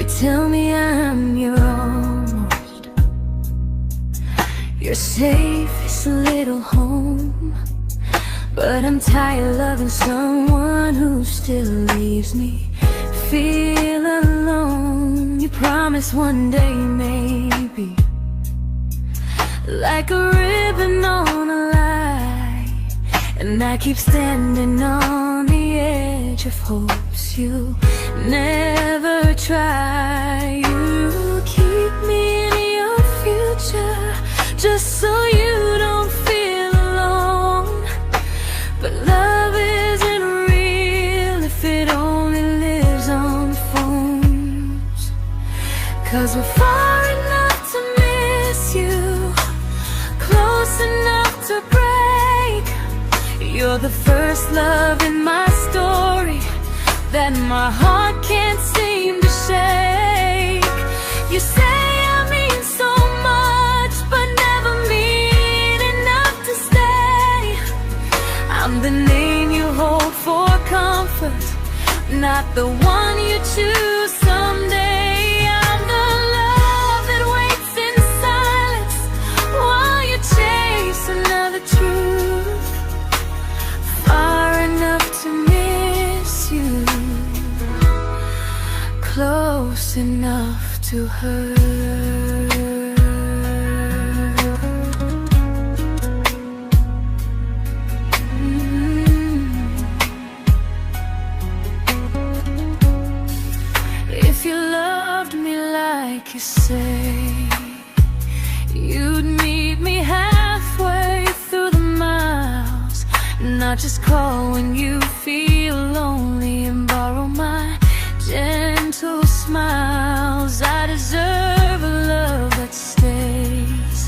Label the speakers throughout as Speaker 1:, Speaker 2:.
Speaker 1: tell me I'm your almost, your safest little home. But I'm tired loving someone who still leaves me feel alone. You promise one day maybe, like a ribbon on a line, and I keep standing on the edge of hopes you never try. You keep me in your future just so you don't feel alone. But love isn't real if it only lives on phones. 'Cause we're far enough to miss you, close enough to break. You're the first love in my story that my heart can't seem to shake. You say I mean so much, but never mean enough to stay. I'm the name you hold for comfort, not the one you choose someday. I'm the love that waits in silence while you chase another truth. Far enough to miss you, close enough to hurt. If you loved me like you say, you'd meet me halfway through the miles, not just call when you feel lonely and borrow my gentle smiles. I deserve a love that stays,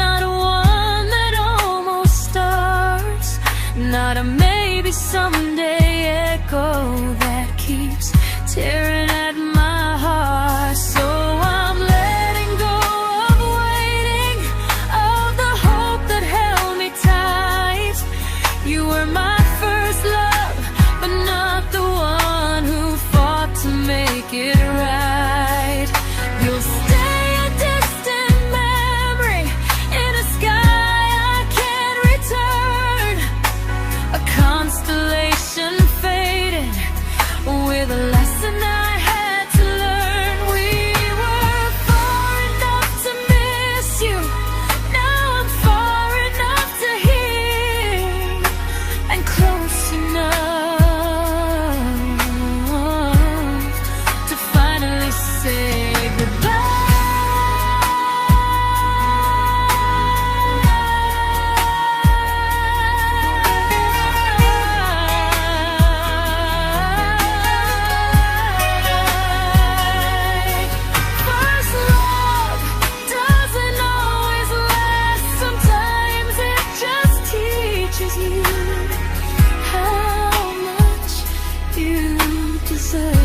Speaker 1: not one that almost starts, not a maybe someday echo that keeps tearing at my heart. So I'm letting go of waiting, of the hope that held me tight. You were my first love, but not the one who fought to make it right. You'll stay a distant memory in a sky I can't return, a constellation faded with a lesson I had to learn. We were far enough to miss you, now I'm far enough to hear, and close enough to finally say goodbye. First love doesn't always last, sometimes it just teaches you how much you deserve.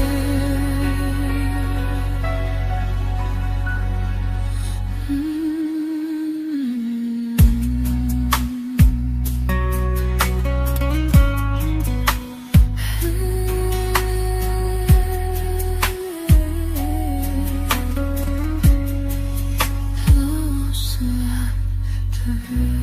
Speaker 1: Close enough to hurt.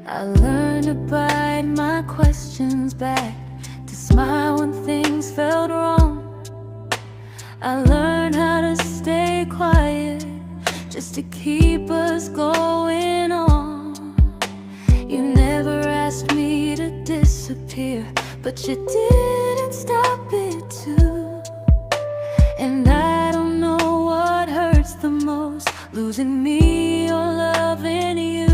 Speaker 1: I learned to bite my questions back, to smile when things felt wrong. I learned how to stay quiet just to keep us going on. You never asked me to disappear, but you didn't stop it too. And I don't know what hurts the most, losing me or loving you.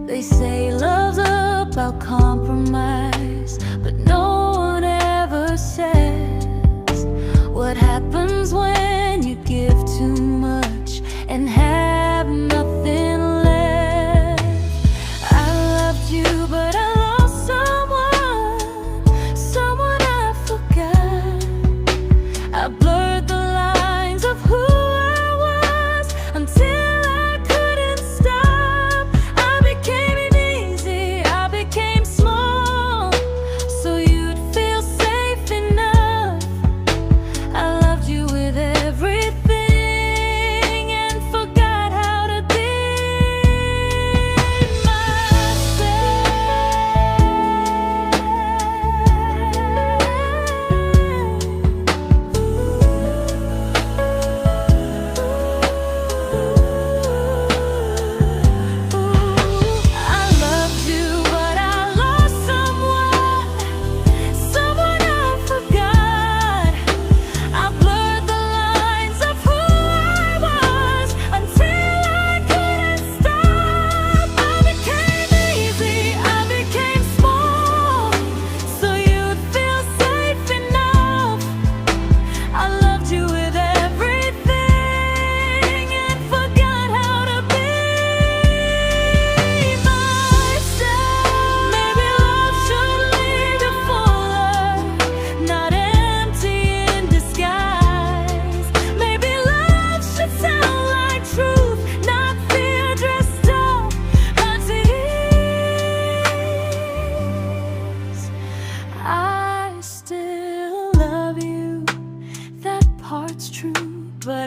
Speaker 1: They say love's about compromise, but no one ever says what happens when you give too much and have nothing left. I loved you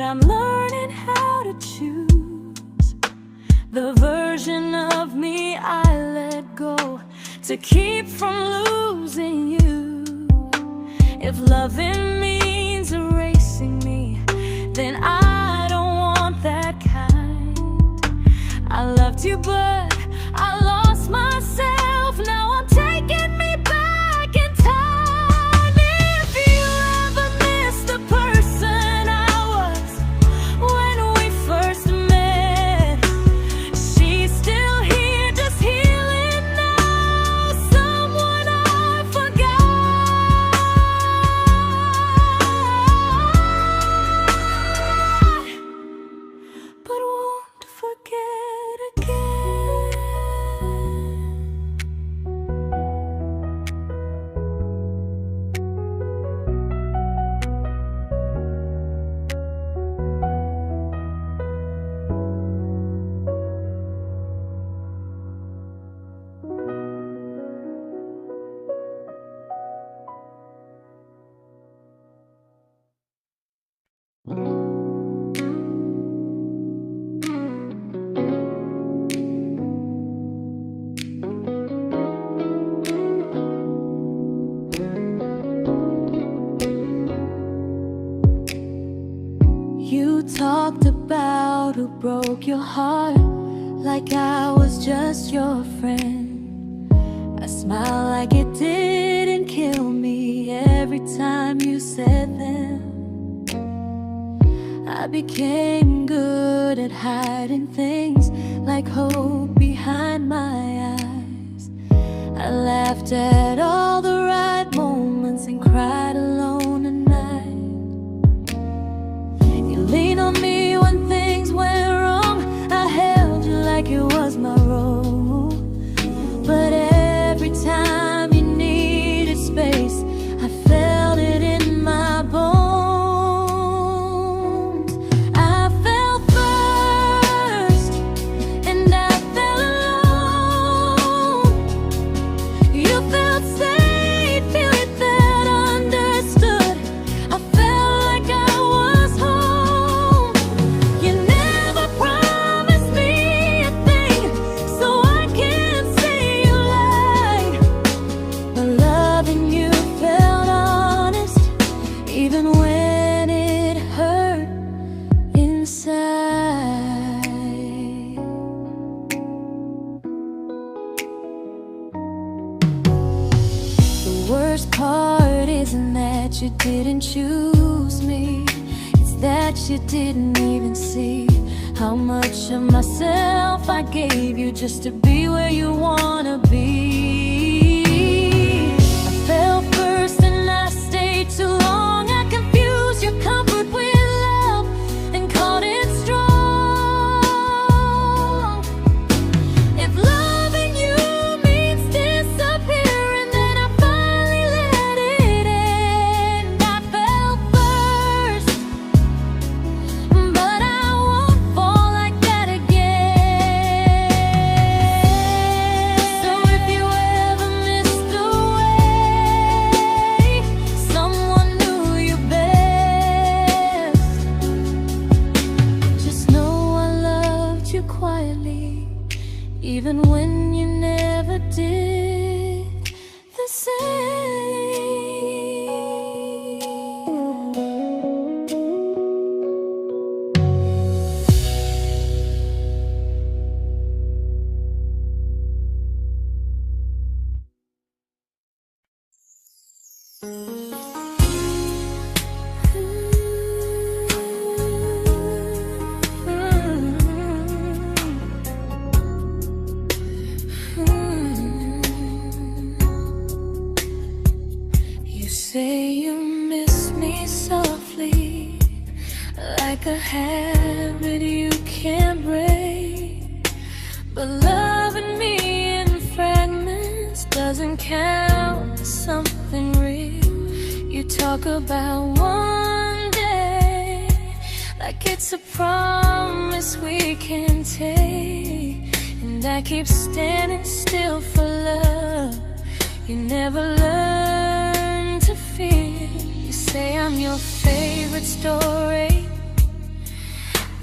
Speaker 1: I'm learning how to choose the version of me I let go to keep from losing you. If loving means erasing me, then I don't want that kind. I loved you, but I lost myself. Now I'm taking me back in time. If you ever miss the person I was when we first met, she's still here, just healing now. Someone I forgot, but won't forget again. You talked about who broke your heart, like I was just your friend. I smiled like it didn't kill me every time you said them. I became good at hiding things like hope behind my eyes. I laughed at all the right moments and cried alone at night. You leaned on me when things went wrong. I held you like it was my role. But every time you needed space, I felt it in my bones. I fell first, and I fell alone. You felt safe, feeling that understood. I felt like I was home. You never promised me a thing, so I can't say you lied. But loving you felt honest, even when it hurt inside. The worst part isn't that you didn't choose me, it's that you didn't even see how much of myself I gave you just to be where you wanna be. I fell first and I stayed too long. I confused your comfort with love and called it strong. If loving you means disappearing, then I finally let it end. I fell first, but I won't fall like that again. So if you ever missed the way someone knew you best, just know I loved you quietly, even when you never did the same. You say you miss me softly, like a habit you can't break. But loving me in fragments doesn't count as something real. You talk about one day like it's a promise we can take, and I keep standing still for love. You never learn to feel. You say I'm your favorite story,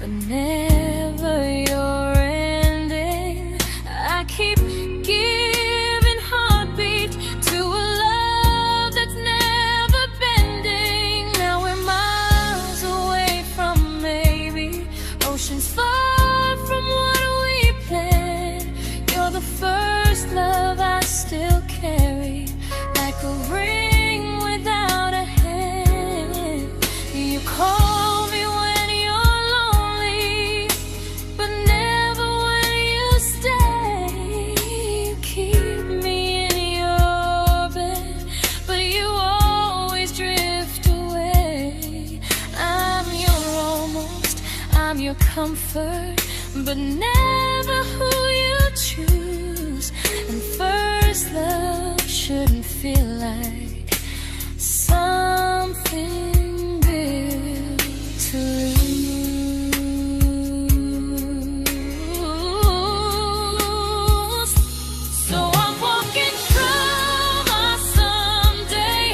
Speaker 1: but never your ending. I keep giving heartbeat to a love that's never bending. Now we're miles away from maybe, oceans far from what we planned. You're the first love I still carry, like a ring without a hand. You call me when you're lonely, but never when you stay. You keep me in your bed, but you always drift away. I'm your almost, I'm your comfort, but never who you choose. And first love shouldn't feel like something built to lose. So I'm walking through my someday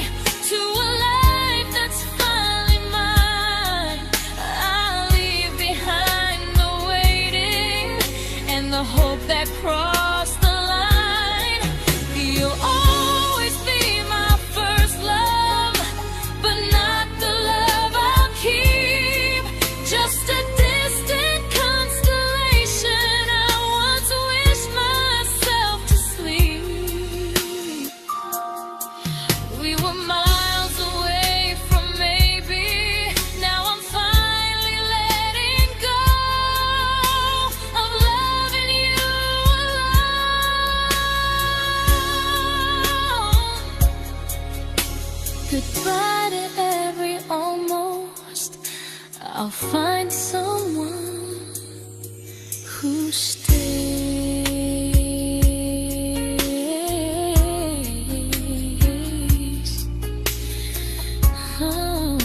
Speaker 1: to a life that's finally mine. I'll leave behind the waiting and the hope that crossed the line. You'll always be my first love, but not the love I'll keep. Just a distant constellation I once wished myself to sleep. We were miles away from maybe, now I'm finally letting go of loving you alone. Goodbye to every almost, I'll find someone who stays. Oh.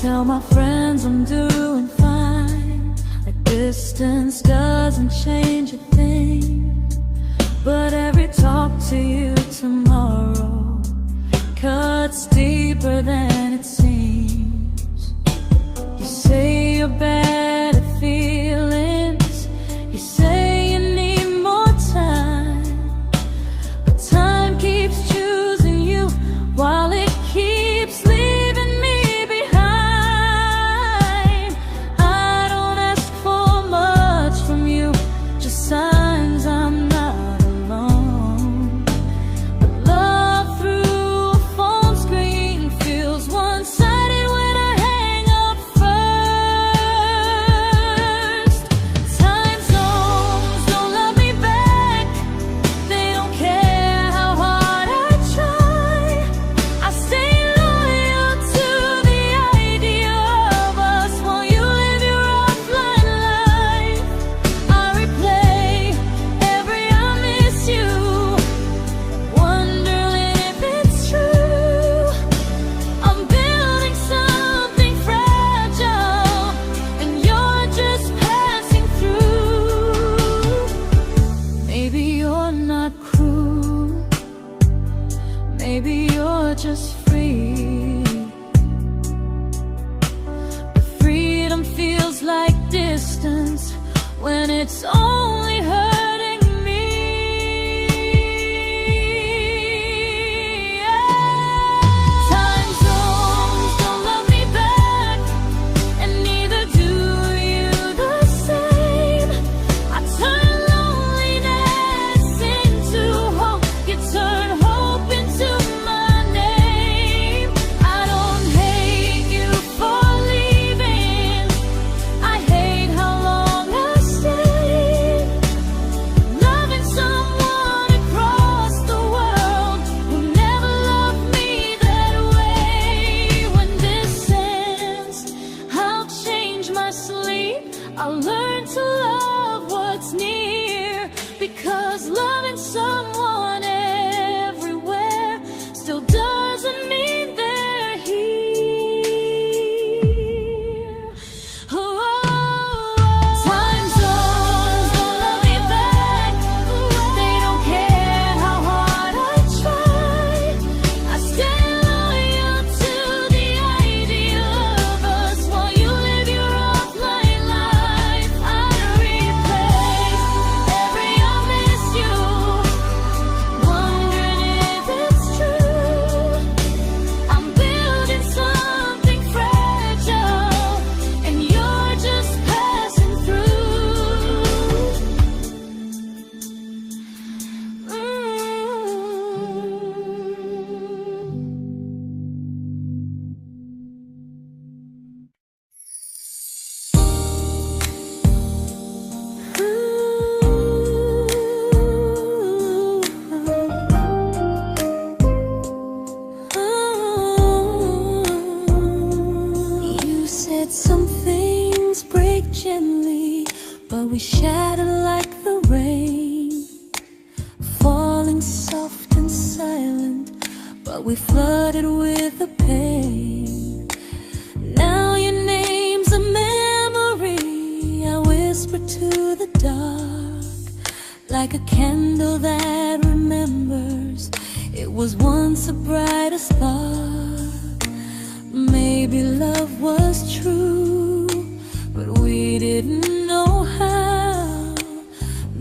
Speaker 1: Tell my friends I'm doing fine, like distance doesn't change a thing. But every talk to you tomorrow cuts deeper than it seems. You say you're bad at feelings, you say you need more time, but time keeps choosing you while it keeps leaving me behind. I don't ask for much from you, just signs I'm not alone. But love through a phone screen feels one-sided when I hang up first. Time zones don't love me back, they don't care how hard I try. I stay loyal to the idea of us while you live your offline life. I replay every I miss you, wondering if it's true. I'm building something fragile, and you're just passing through. Maybe you're not cruel, maybe you're just free. But freedom feels like distance when it's only hurting me. Time zones don't love me back, and neither do you the same. I turn loneliness into hope, you turn hope into my name. I don't hate you for leaving, I hate how long I stayed. we shattered like the rain, falling soft and silent, but we flooded with the pain. Now your name's a memory I whisper to the dark, like a candle that remembers it was once a brighter spark. Maybe love was true, but we didn't know how.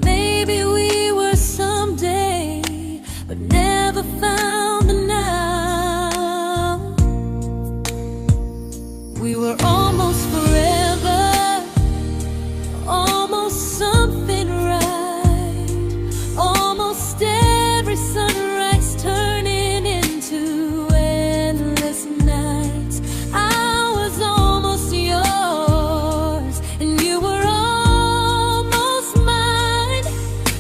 Speaker 1: Maybe we were someday, but never found the now. We were almost forever, almost something right, almost every sunrise turning into endless nights. I was almost yours, and you were almost mine,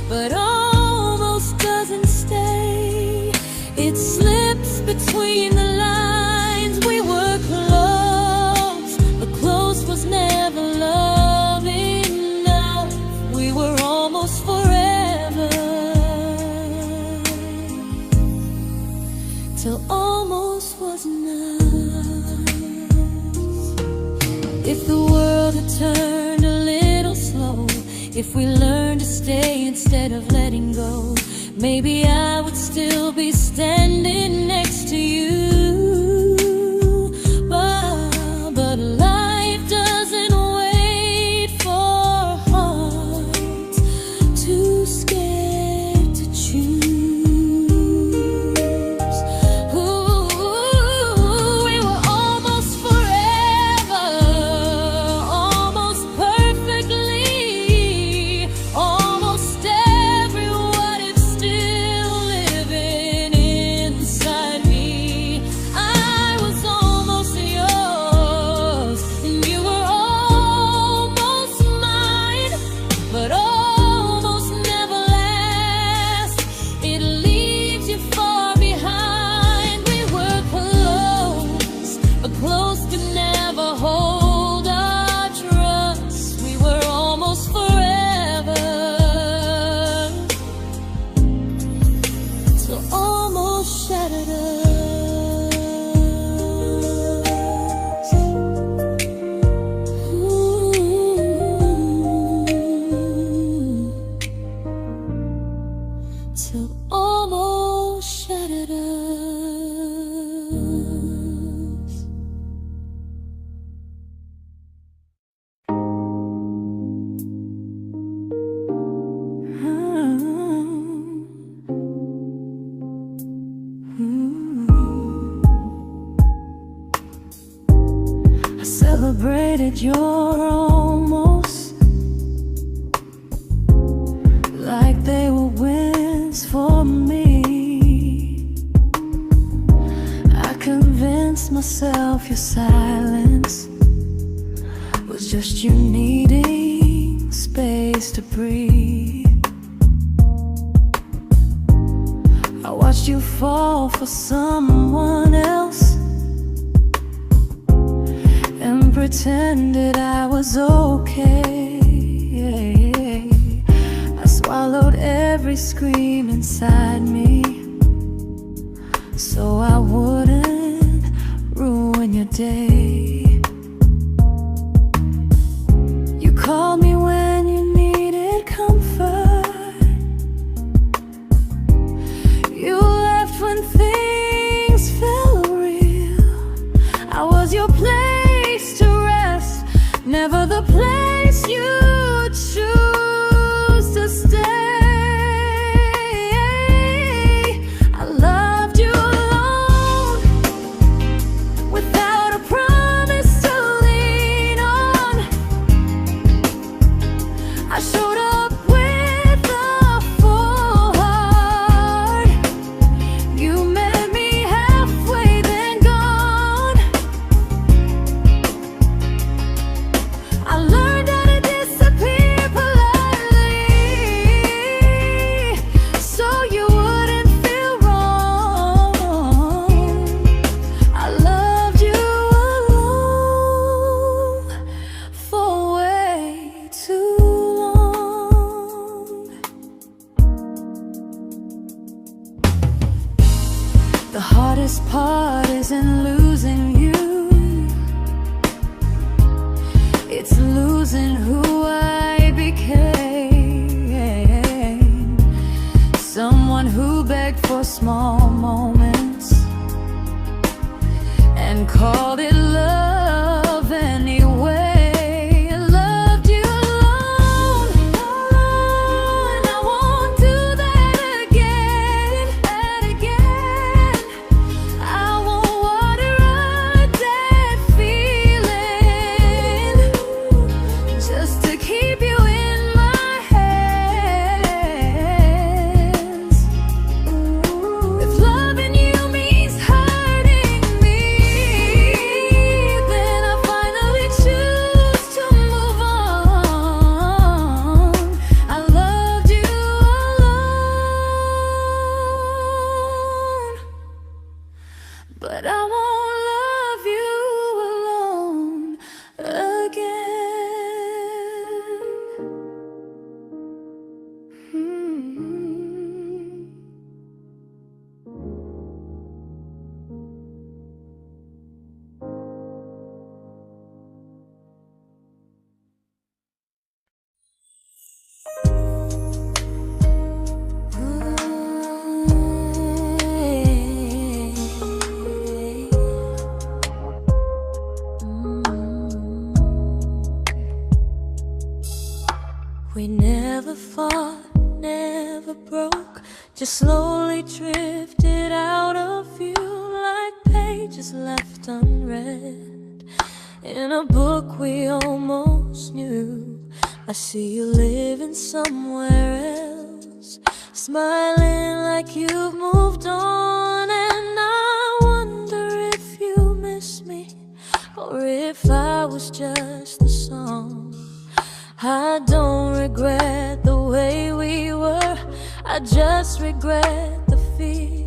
Speaker 1: but almost doesn't stay. It slips between the lines. We were close, but close was never love enough. We were almost forever, till almost was enough. If the world had turned a little slow, if we learned to stay instead of letting go, maybe I would still be standing next to you. But life doesn't wait for hearts too scared to choose. Ooh, we were almost forever, almost perfectly, almost every what if still living inside me. I was almost yours, and you were almost mine, but almost never lasts. It leaves you far behind. We were close, but close could never hold our trust. We were almost forever, till almost shattered us. Ooh, till almost shattered us. I celebrated your almost like they were wins for me. I convinced myself your silence was just you needing space to breathe. I watched you fall for someone else and pretended I was okay. I swallowed every scream inside me so I wouldn't ruin your day. You called me when you needed comfort. You left when things felt real. I was your place to rest, never the place you choose to stay. I loved you alone, without a promise to lean on. I showed up with a full heart. You met me halfway, then gone. I learned how to disappear heart isn't losing you, it's losing who I became. Someone who begged for small moments and called it love anyway. Loved you alone, and I won't do that again, and again. I won't water a dead feeling just to keep you in my hands. If loving you means hurting me, then I finally choose to move on. I loved you alone, but I won't love you alone again. We never fought, never broke, just slowly drifted out of view like pages left unread in a book we almost knew. I see you living somewhere else, smiling like you've moved on, and I wonder if you miss me or if I was just a song. I don't regret the way we were, I just regret the fear.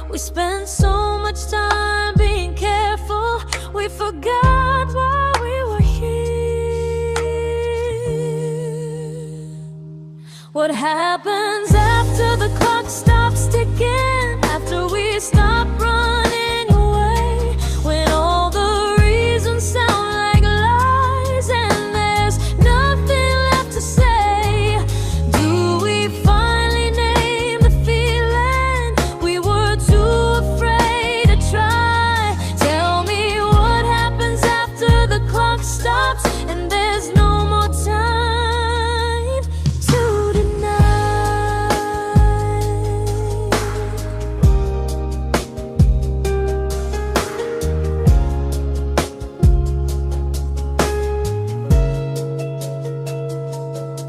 Speaker 1: We spent so much time being careful, we forgot why we were here. What happens after the clock stops ticking, after we stop running away, when all the reasons sound like lies and there's nothing left to say? Do we finally name the feeling we were too afraid to try? Tell me what happens after the clock stops and there's no more time to deny.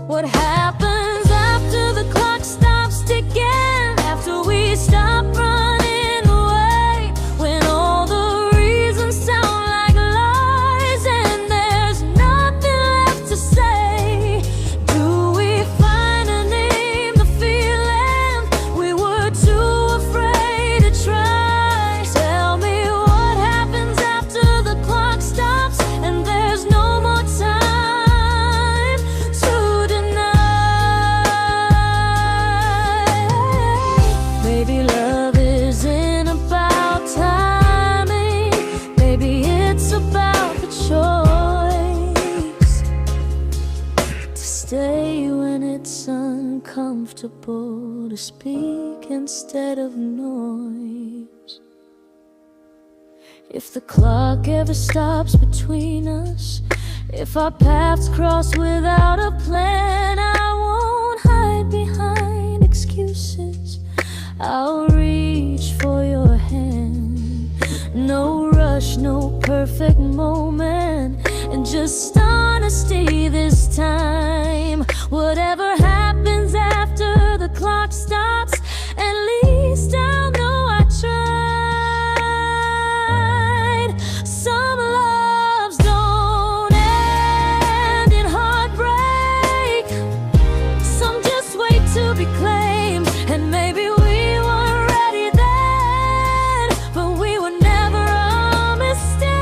Speaker 1: What happens after the clock stops ticking, after we stop running away, when all the reasons sound like lies and there's nothing left to say? Do we finally name the feeling we were too afraid to try? Tell me what happens after the clock stops and there's no more time to deny. Maybe love isn't about timing, maybe it's about the choice to stay when it's uncomfortable, to speak instead of noise. If the clock ever stops between us, if our paths cross without a plan, I won't hide behind excuses, I'll reach for your hand. No rush, no perfect moment, and just honesty this time. Whatever happens after the clock stops, at least I'll know I tried. Some loves don't end in heartbreak, some just wait to be claimed, and maybe we weren't ready then, but we were never a mistake.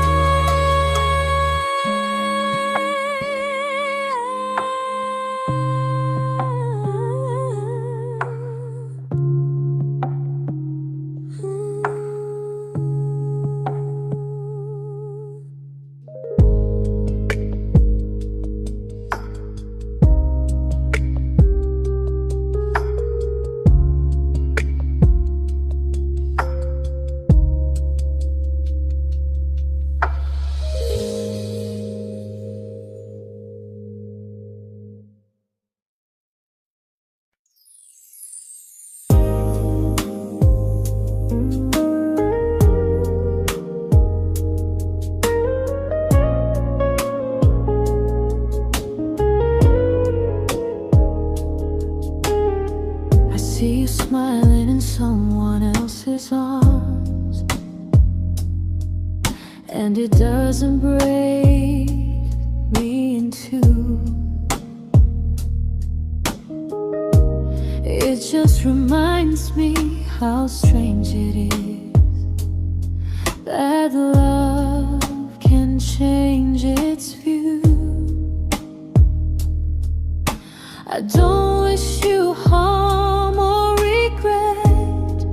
Speaker 1: and it doesn't break me in two. It just reminds me how strange it is that love can change its view. I don't wish you harm or regret.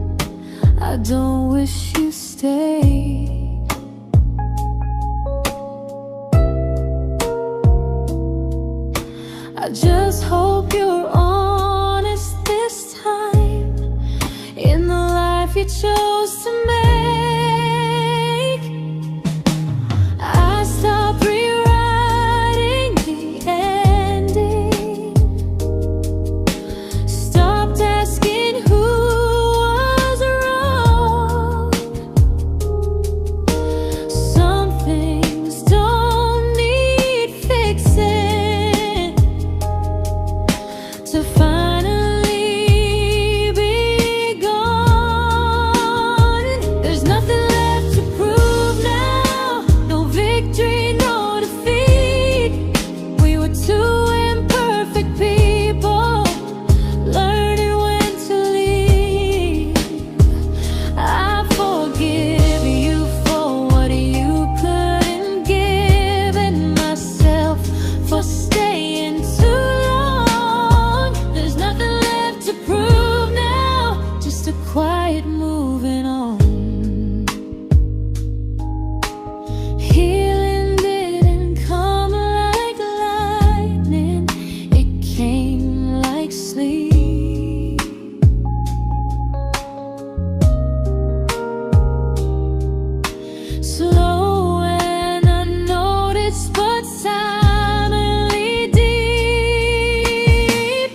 Speaker 1: I don't wish you stay. I just hope you're honest this time in the life you chose to make. I stopped rewriting the ending, stopped asking who was wrong. Some things don't need fixing to finally be gone. There's nothing left to prove now, no victory, no defeat. We were two imperfect people, learning when to leave. I forgive you for what you couldn't give, and myself for staying too long. There's nothing left to prove now, just a quiet moving on. Healing didn't come like lightning, it came like sleep. Slow and unnoticed, but silently deep.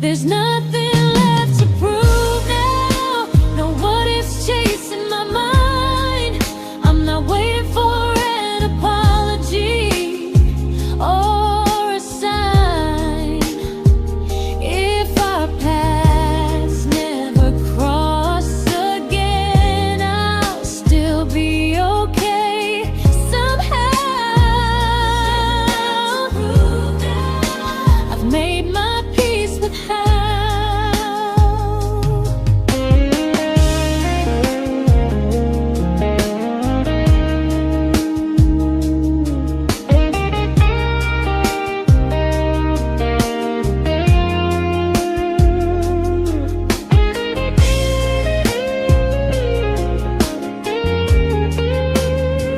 Speaker 1: There's nothing left to prove now, no what ifs chasing my mind. I'm not waiting for an apology or a sign. If our paths never cross again, I'll still be okay somehow. I've made my peace with how.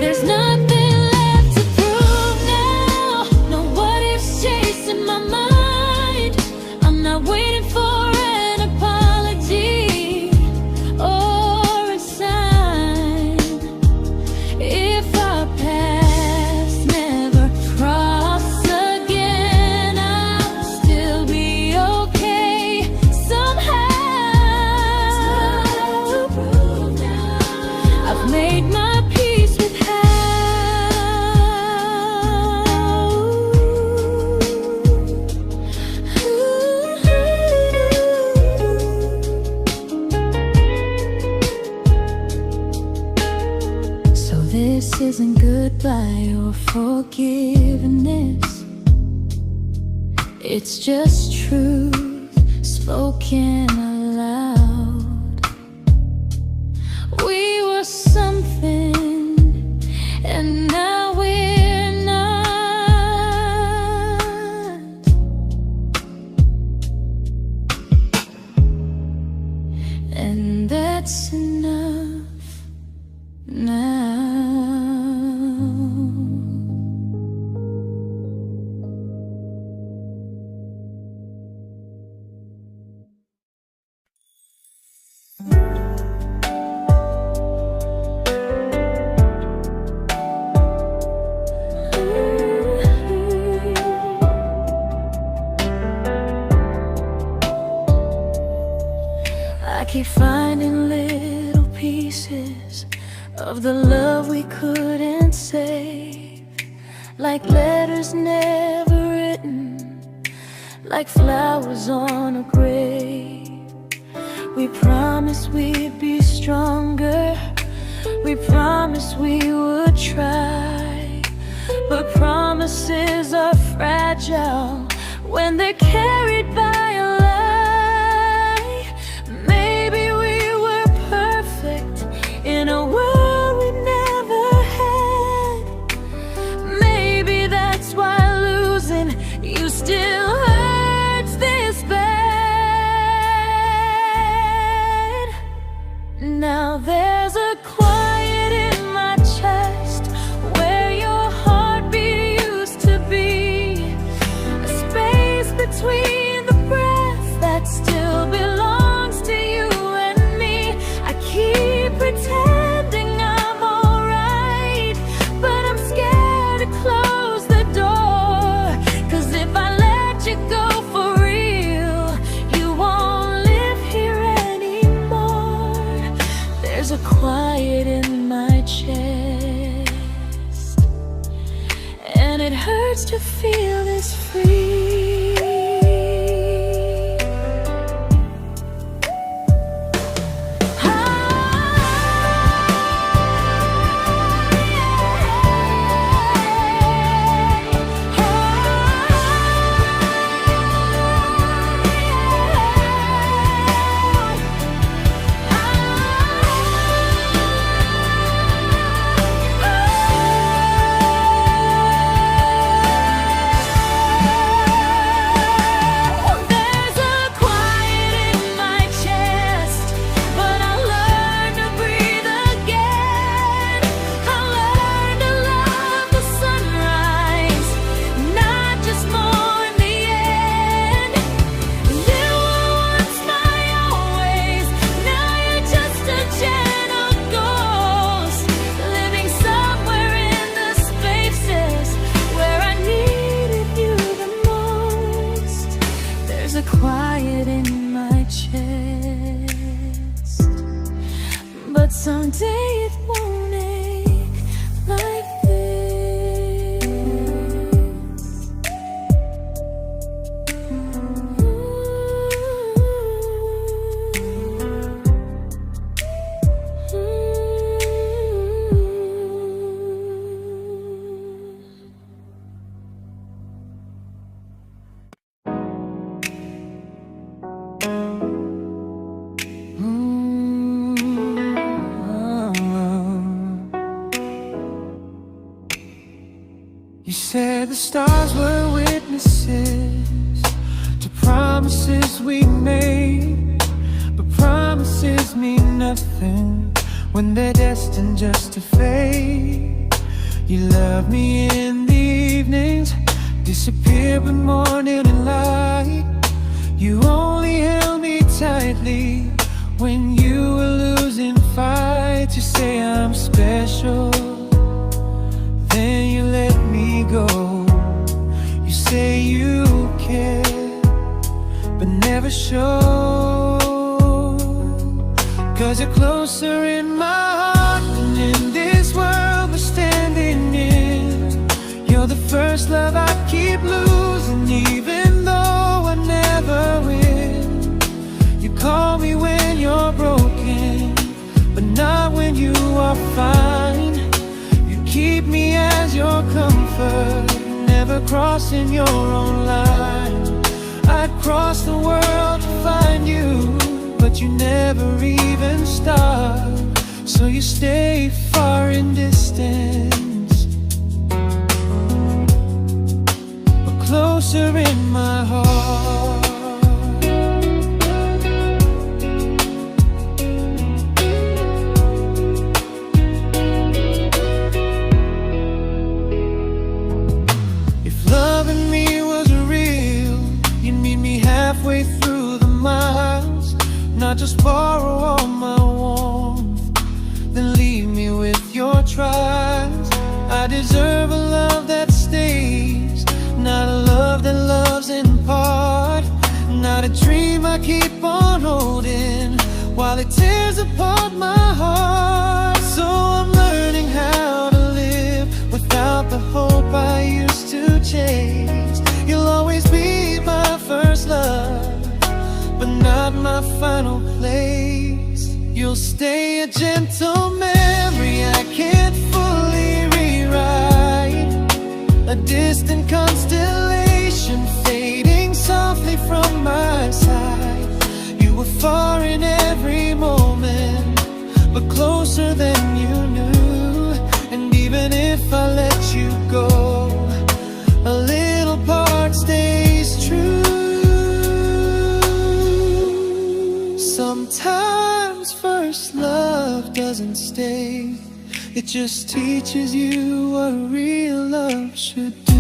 Speaker 1: There's nothing left to prove now, no what ifs chasing my mind. I'm not waiting for an apology or a sign. If our paths never cross again, I'll still be okay somehow. I've made my peace with how. So this isn't goodbye or forgiveness, it's just truth spoken aloud. We were something, and now we're not. And that's enough now. I keep finding little pieces of the love we couldn't save, like letters never written, like flowers on a grave. We promised we'd be stronger, We promised we would try, but promises are fragile when they're carried by a lie. Maybe we were perfect in a world we never had. Maybe that's why losing you still hurts this bad. Now there's a quiet in my chest where your heartbeat used to be, a space between the breath that still belongs to you and me. I keep pretending I'm alright, but I'm scared to close the door. 'Cause if I let you go for real, you won't live here anymore. There's a quiet in my chest, and it hurts to feel this free. There's a quiet in my chest, but someday it won't ache like this.
Speaker 2: You said the stars were witnesses to promises we made, but promises mean nothing when they're destined just to fade. You love me in the evenings, disappear when morning and light. You only held me tightly when you were losing fights. You say I'm special, then you let me go. You say you care, but never show. 'Cause you're closer in my heart than in this world we're standing in. You're the first love I keep losing, even though I never win. You call me when you're broken, but not when you are fine. Keep me as your comfort, never crossing your own line. I'd cross the world to find you, but you never even start. So you stay far in distance, but closer in my heart. Halfway through the miles, not just borrow all my warmth, then leave me with your trials. I deserve a love that stays, not a love that loves in part. Not a dream I keep on holding while it tears apart my heart. So I'm learning how to live without the hope I used to chase. You'll always be my first love, but not my final place. You'll stay a gentle memory distant constellation fading softly from my side. You were far in every moment, but closer than you knew. And even if I let you go, a little part stays true. Sometimes first love doesn't stay, it just teaches you what real love should do.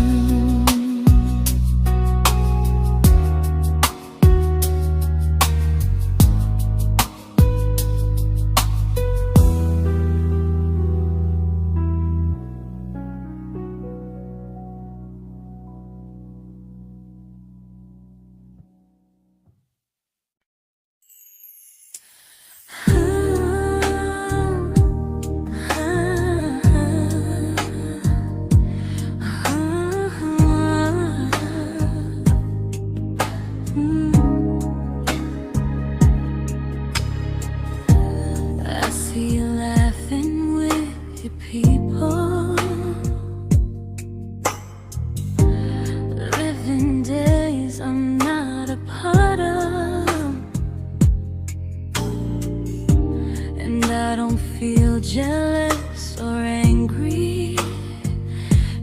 Speaker 1: Jealous or angry,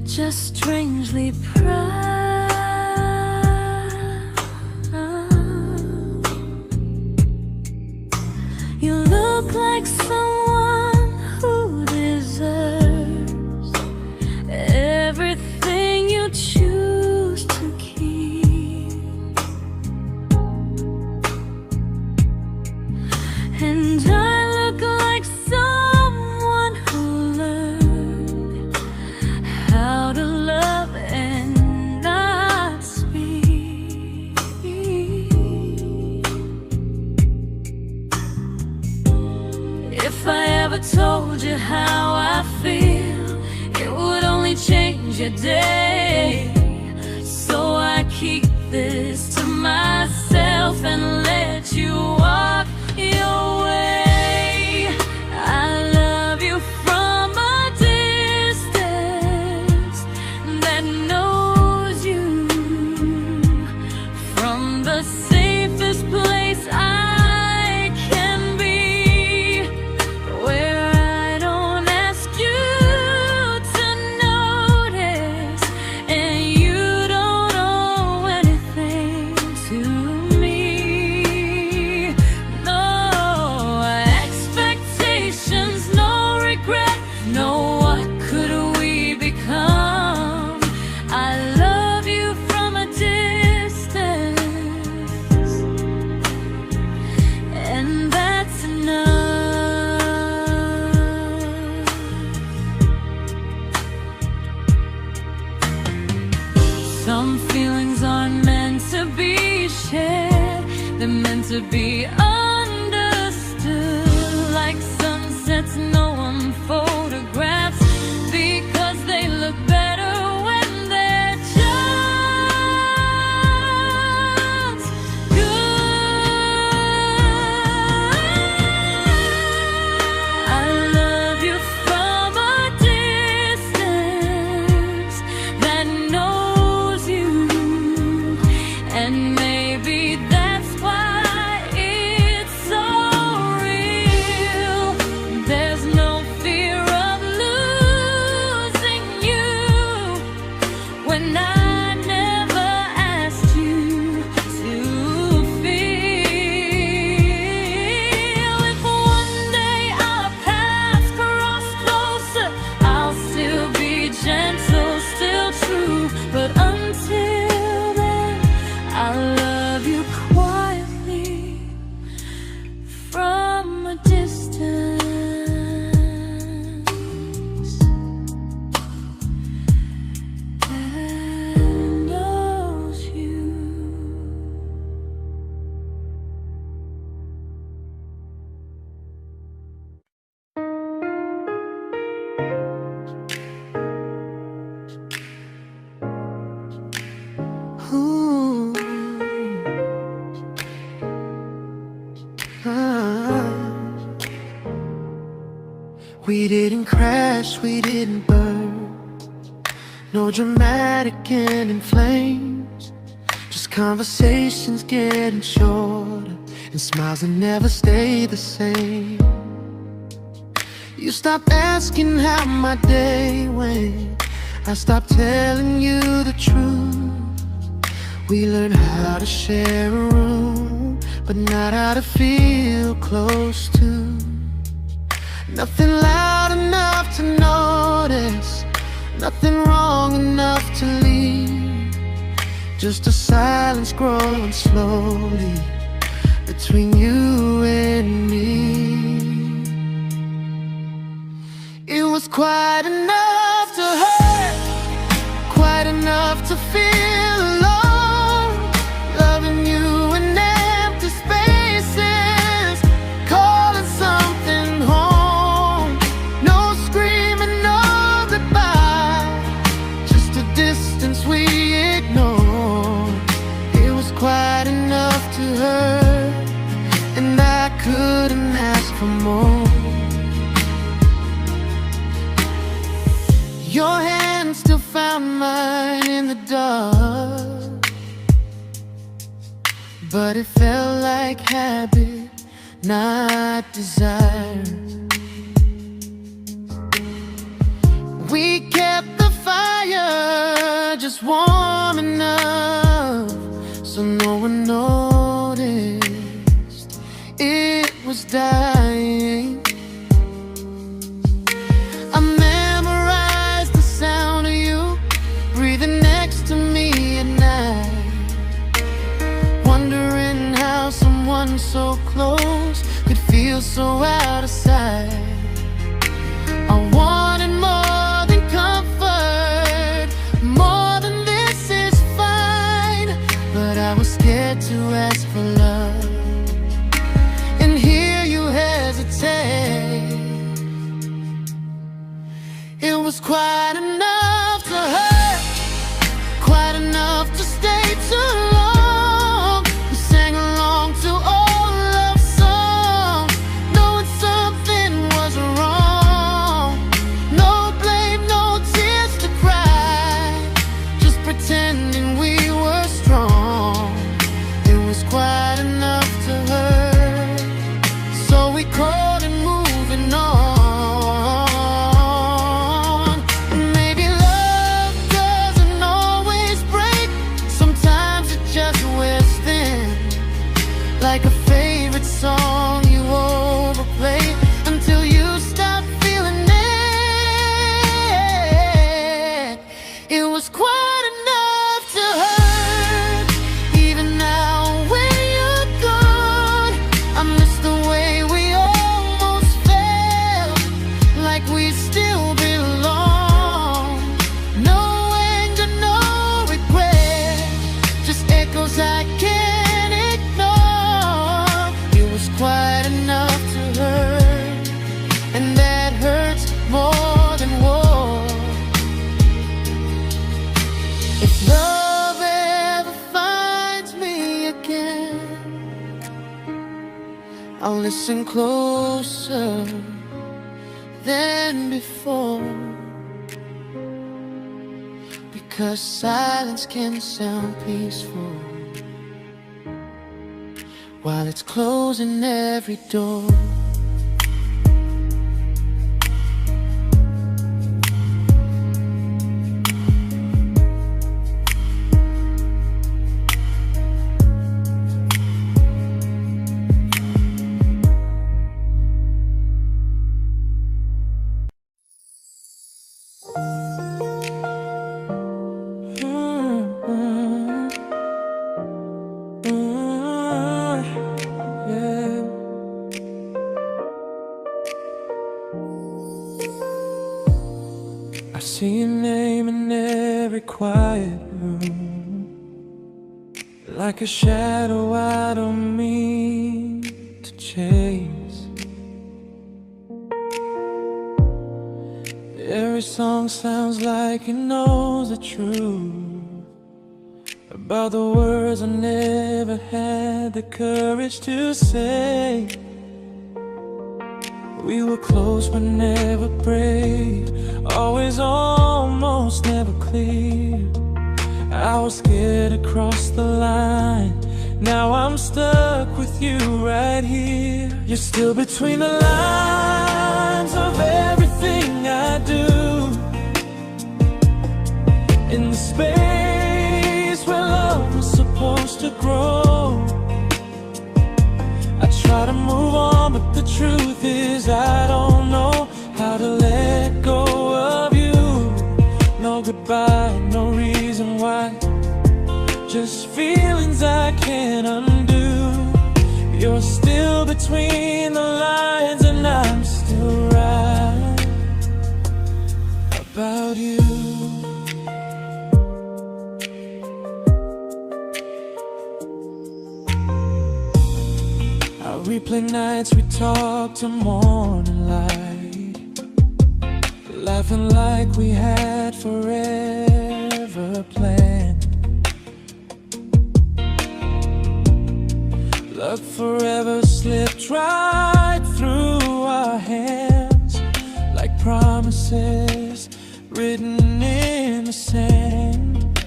Speaker 1: just strangely proud. You look like someone who deserves everything you choose to keep. And I look like someone who learned how to love and not speak. If I ever told you how I feel, it would only change your day. So I keep this to myself and let you walk your way. I love you from a distance that knows you, from the safest place I can be, where I don't ask you to notice and you don't owe anything to me. No expectations, no regret, no what could we become. I love you from a distance, and that's enough. Some feelings aren't meant to be shared, they're meant to be understood. Like sunsets no one photographs, because they look better when they're just good. I love you from a distance that knows you, and maybe that's why it's so real. There's no fear of losing you when I never asked you to feel. If one day our paths cross closer, I'll still be gentle, still true. But until then, I love you quietly from a distance that knows you.
Speaker 2: Ooh. Ah. We didn't crash, we didn't burn. No dramatic ending flames, just conversations getting shorter, and smiles that never stay the same. You stopped asking how my day went, I stopped telling you the truth. We learned how to share a room, but not how to feel close to. Nothing loud enough to notice, nothing wrong enough to leave. Just a silence growing slowly between you and me. It was quite enough to hurt, quite enough to feel alone. Loving you in empty spaces, calling something home. No screaming, no goodbye, just a distance we ignored. It was quite enough to hurt, and I couldn't ask for more. Your hand still found mine in the dark, but it felt like habit, not desire. We kept the fire just warm enough so no one noticed it was dying. I memorized the sound of you breathing next to me at night, wondering how someone so close could feel so out of sight. I wanted more than comfort, more than this is fine, but I was scared to ask for love, and here you hesitate. It was quite enough to hurt, quite enough to stay too long. We sang along to old love songs, knowing something was wrong. No blame, no tears to cry, just pretending we were strong. It was quite enough to hurt, so we called it moving on. Like a favorite song you overplay until you stop feeling it. It was quite enough to hurt. Even now when you're gone, I miss the way we almost felt, like we still belong. No anger, no regret, just echoes I can't ignore. Quite enough to hurt, and that hurts more than war. If love ever finds me again, I'll listen closer than before, because silence can sound peaceful while it's closing every door. I see your name in every quiet room, like a shadow I don't mean to chase. Every song sounds like it knows the truth about the words I never had the courage to say. We were close but never brave, always almost, never close. clear. I was scared to cross the line. Now I'm stuck with you right here. You're still between the lines of everything I do. In the space where love was supposed to grow. I try to move on, but the truth is I don't know how to let go of you. No goodbye, no reason why. Just feelings I can't undo. You're still between the lines, and I'm still right about you. I replay nights we talk till morning light, laughing like we had forever planned. Luck forever slipped right through our hands, like promises written in the sand.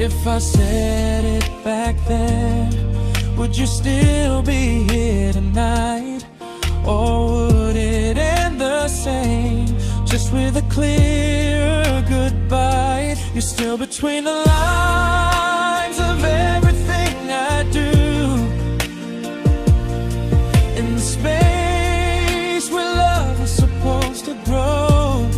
Speaker 2: If I said it back then, would you still be here tonight? Or would it end the same, just with a clear goodbye? You're still between the lines of everything I do. In the space where love was supposed to grow.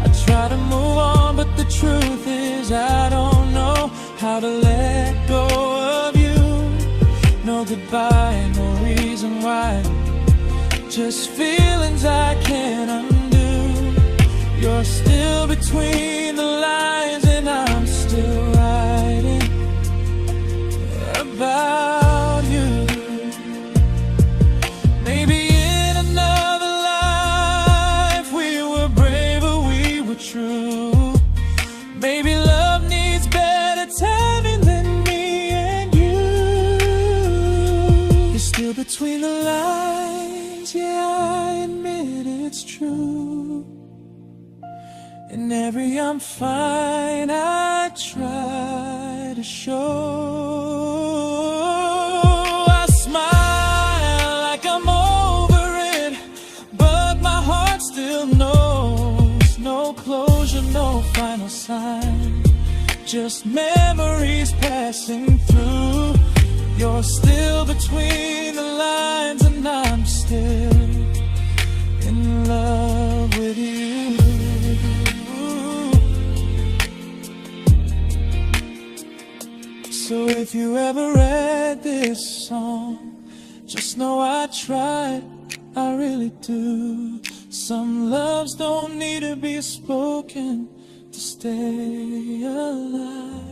Speaker 2: I try to move on, but the truth is I don't know how to let go of you. No goodbye, no reason why. Just feelings I can't undo. You're still between the lines, and I'm still writing about you. Maybe in another life we were braver, we were true. Maybe love needs better timing than me and you. You're still between the lines, yeah, I admit it's true. In every I'm fine I try to show. I smile like I'm over it, but my heart still knows. No closure, no final sign, just memories passing through. You're still between the lines, and I'm still in love with you. So if you ever read this song, just know I tried, I really do. Some loves don't need to be spoken to stay alive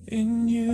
Speaker 2: in you.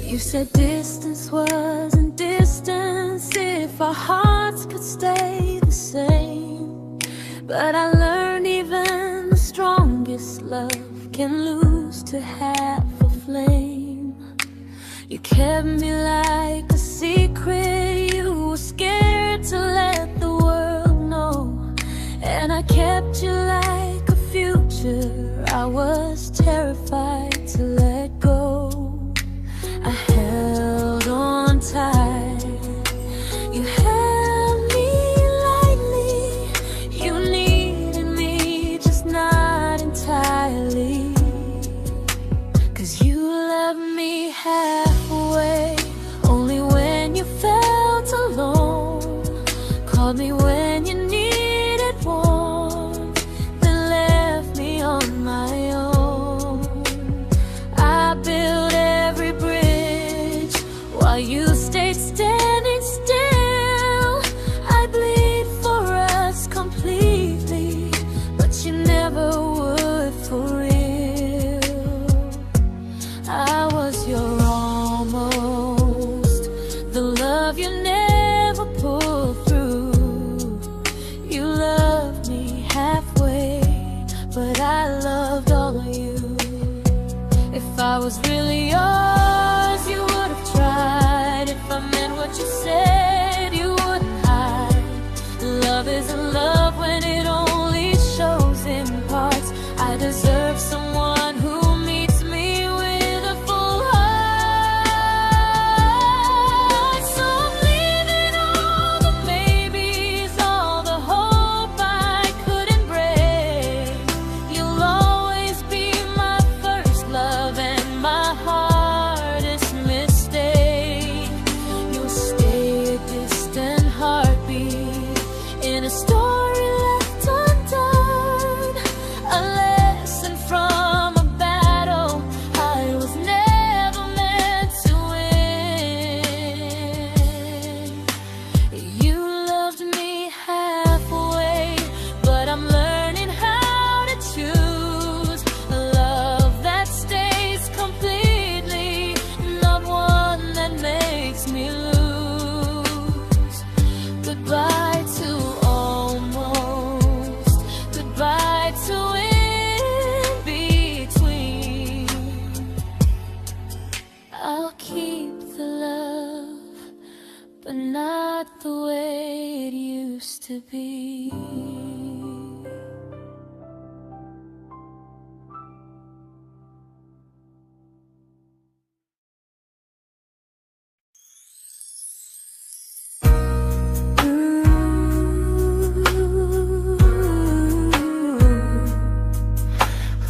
Speaker 1: You said distance wasn't distance if our hearts could stay the same. But I learned even the strongest love can lose to half a flame. You kept me like a secret you were scared to let the world know. And I kept you like a future I was terrified to let go. I held on tight, you held me lightly. You needed me, just not entirely. 'Cause you loved me halfway, only when you felt alone. Called me when you needed warmth, then left me on my own. I built every bridge while you stayed standing still. love you never pulled through. You loved me halfway, but I loved all of you. If I was really yours, you would have tried. If I meant what you said, you wouldn't hide. Love isn't love when it only shows in parts. I deserve someone who meets me with a full heart. So I'm leaving all the maybes, all the hope I couldn't break. You'll always be my first love and my hardest mistake. You'll stay a distant heartbeat in a story left undone, a lesson from a battle I was never meant to win. You loved me halfway, but I'm learning how to choose a love that stays completely, not one that makes me lose. Goodbye to almost, goodbye to in between. I'll keep the love, but not the way it used to be.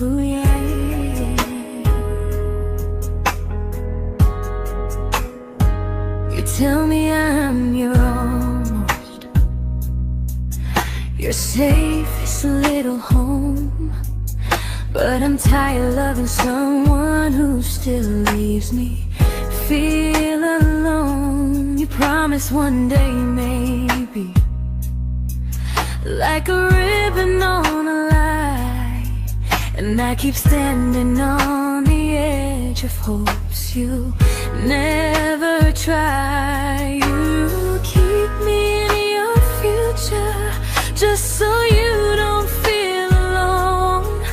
Speaker 1: Ooh, yeah, yeah. You tell me I'm your almost, your safest little home, but I'm tired loving someone who still leaves me feel alone. You promise one day maybe, like a ribbon on a line, and I keep standing on the edge of hopes you never try. You keep me in your future just so you don't feel alone.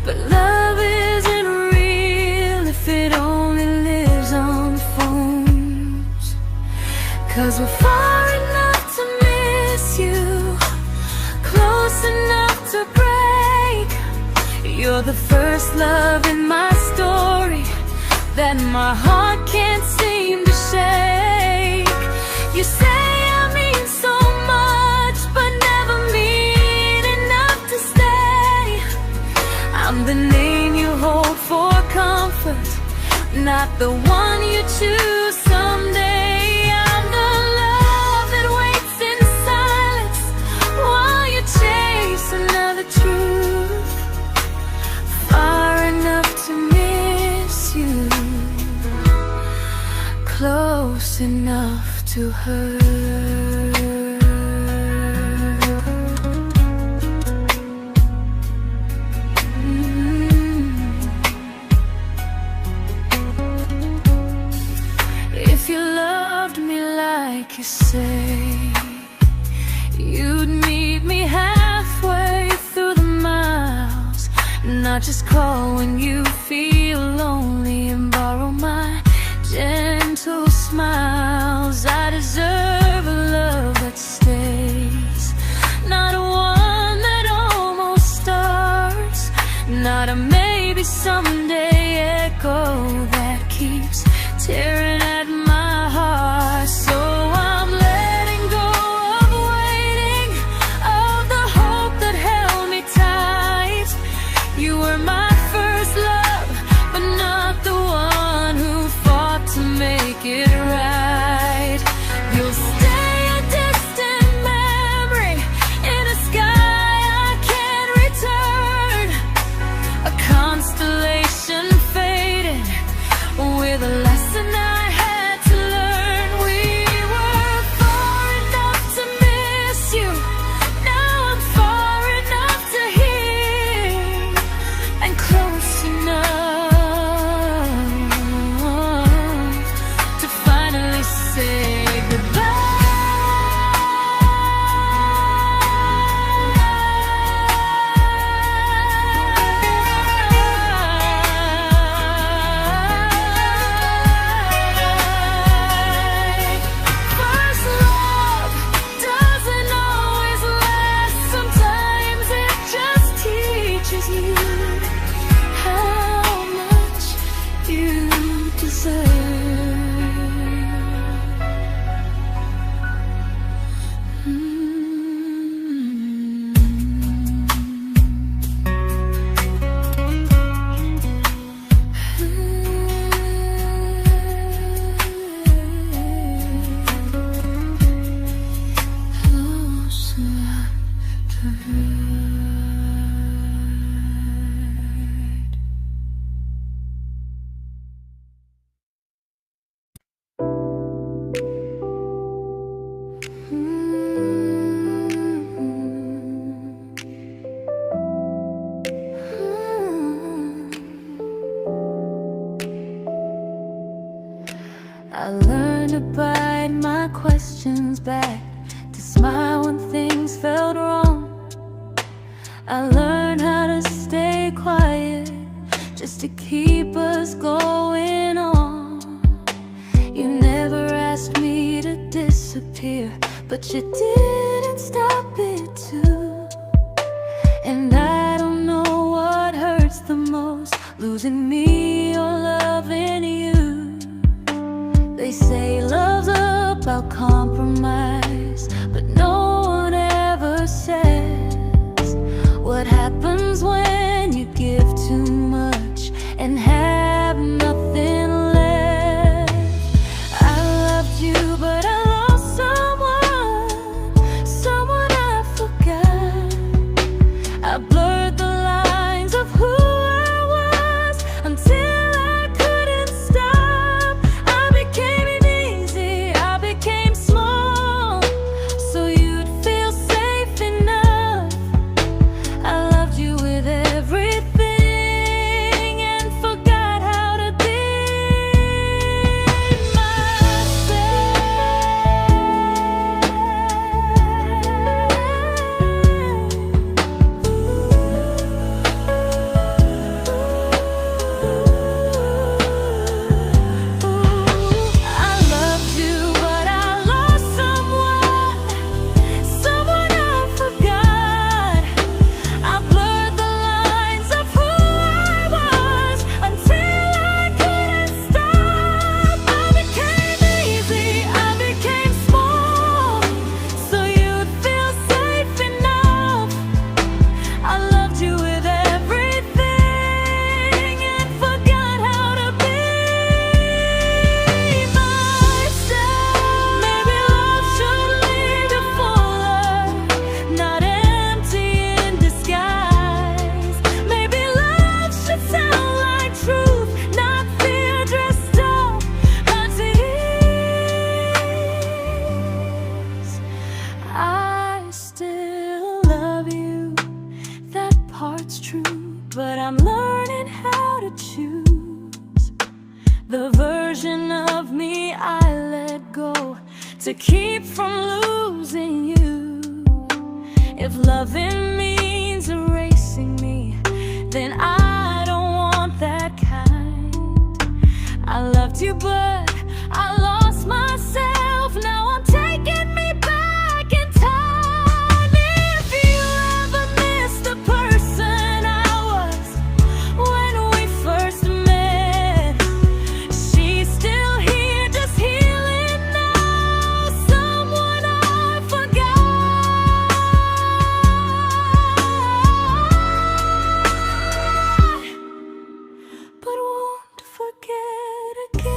Speaker 1: But love isn't real if it only lives on phones. 'Cause we're far enough to miss you, close enough to break. You're the first love in my story that my heart can't seem to shake. You say I mean so much, but never mean enough to stay. I'm the name you hold for comfort, not the one you choose someday. I'm the love that waits in silence while you chase another truth. Far enough to miss you, close enough to hurt. If you loved me like you say, you'd meet me halfway through the miles, not just call when you feel lonely and borrow my gentle smiles. I deserve a love that stays, not one that almost starts, not a maybe someday echo that keeps tearing at my heart. So I'm letting go of waiting, of the hope that held me tight. You were my first love, but not the one I learned to bite my questions back, to smile when things felt wrong. I learned how to stay quiet, just to keep us going on. You never asked me to disappear, but you didn't stop it too. And I don't know what hurts the most, losing me or loving you. They say love's about compromise, but no one ever says what happens when you give too much and have nothing left. I loved you, but I lost someone I forgot. I blurred the lines of who I was until I couldn't stop. I became easy, I became small, so you'd feel safe enough. I loved you with everything and forgot how to be I loved you, but I lost someone I forgot. I blurred the lines of who I was until I couldn't stop. I became easy, I became small, so you'd feel safe enough. I loved you with everything and forgot how to be myself. Maybe love should lead you fuller, not empty in disguise. Maybe love should sound like truth, not fear dressed up as ease. I still love you, that part's true, but I'm learning how to choose the version of me I let go to keep from losing you. If loving means erasing me, then I don't want that kind. I loved you, but I lost myself. Now I'm taking me back in time. If you ever missed the person I was when we first met, she's still here, just healing now. Someone I forgot, but won't forget again.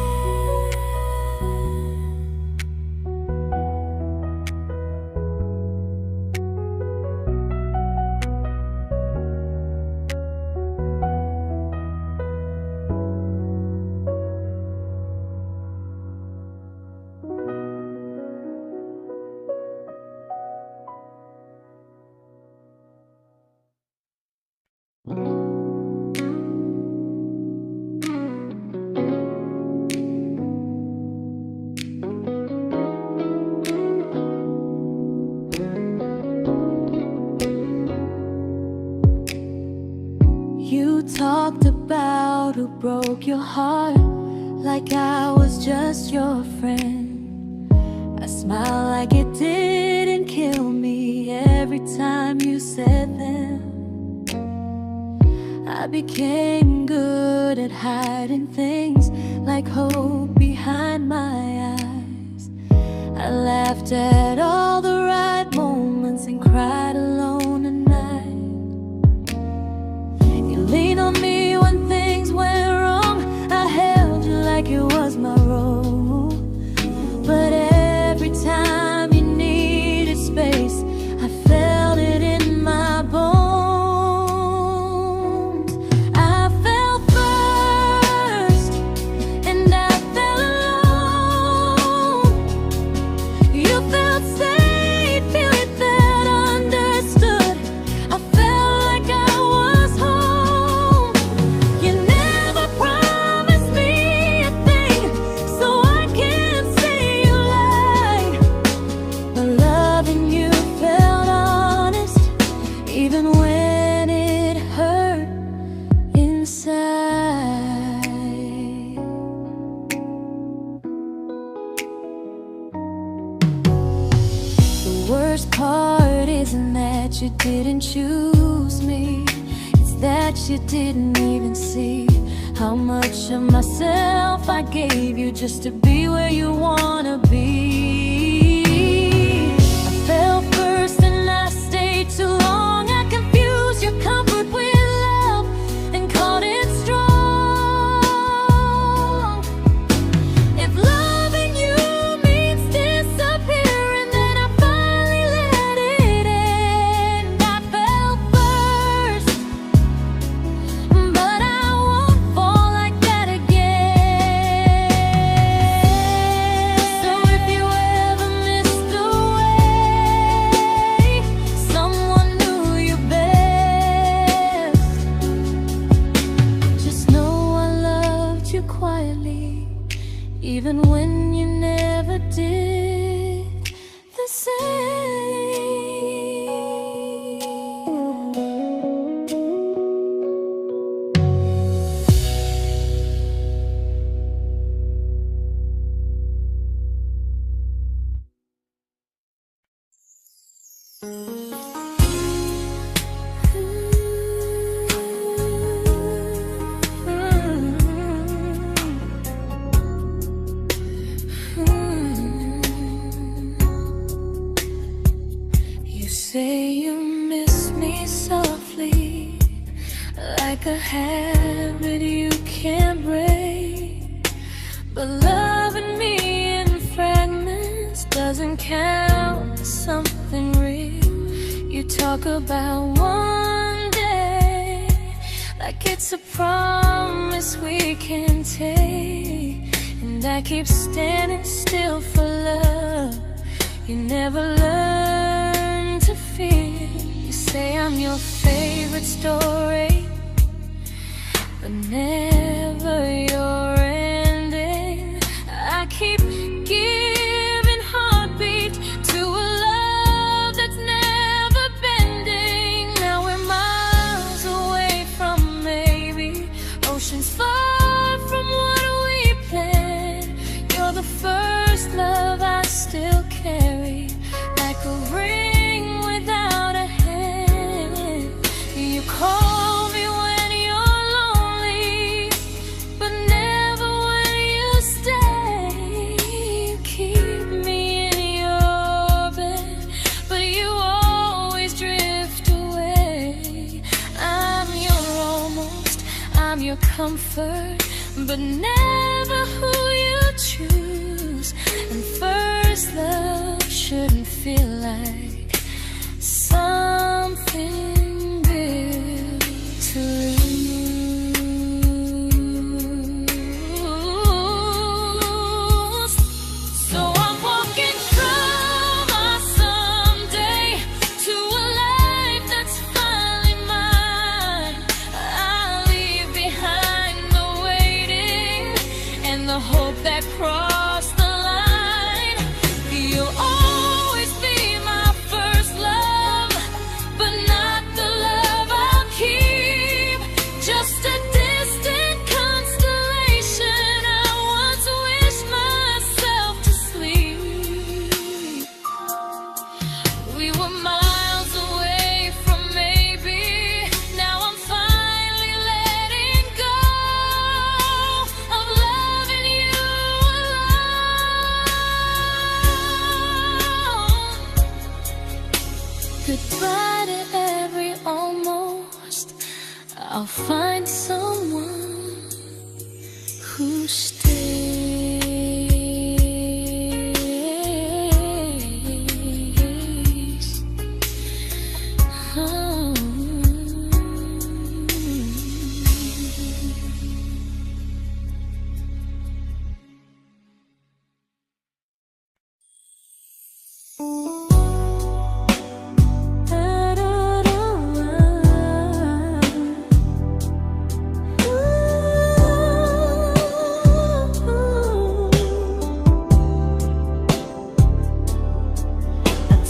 Speaker 1: You talked about who broke your heart, like I was just your friend. I smile like it didn't kill me every time you said them. I became good at hiding things like hope behind my eyes. I laughed at all the right moments and cried alone at night. You leaned on me when things went wrong. I held you like it was my role. But every time you needed space, I felt it in my bones. I fell first, and I fell alone. You felt safe. worst part isn't that you didn't choose me, it's that you didn't even see how much of myself I gave you just to be where you wanna be. I fell first and I stayed too long. I confused your comfort with love and called it strong. If loving you means disappearing, then I finally let it end. I fell first, but I won't fall like that again. So if you ever missed the way someone knew you best, just know I loved you quietly, even when you never did the same. You say you miss me softly, like a habit you can't break. But loving me in fragments doesn't count as something real. You talk about one day like it's a promise we can take, and I keep standing still for love. You never learn to feel. You say I'm your favorite story, but never your ending. I keep giving heartbeat to a love that's never bending. Now we're miles away from maybe oceans far from what we planned. You're the first love I still carry, like a ring without a hand. You call me when you're lonely, but never when you stay. You keep me in your bed, but you always drift away. I'm your almost, I'm your comfort, but never who you choose. And first love shouldn't feel like something built to lose. So I'm walking from my someday to a life that's finally mine. I'll leave behind the waiting and the hope that crossed the line. You'll always be my first love, but not the love I'll keep. Just a distant constellation I once wished myself to sleep. We were miles away from maybe. Now I'm finally letting go of loving you alone. Goodbye to every almost. I'll find someone who stays. Oh.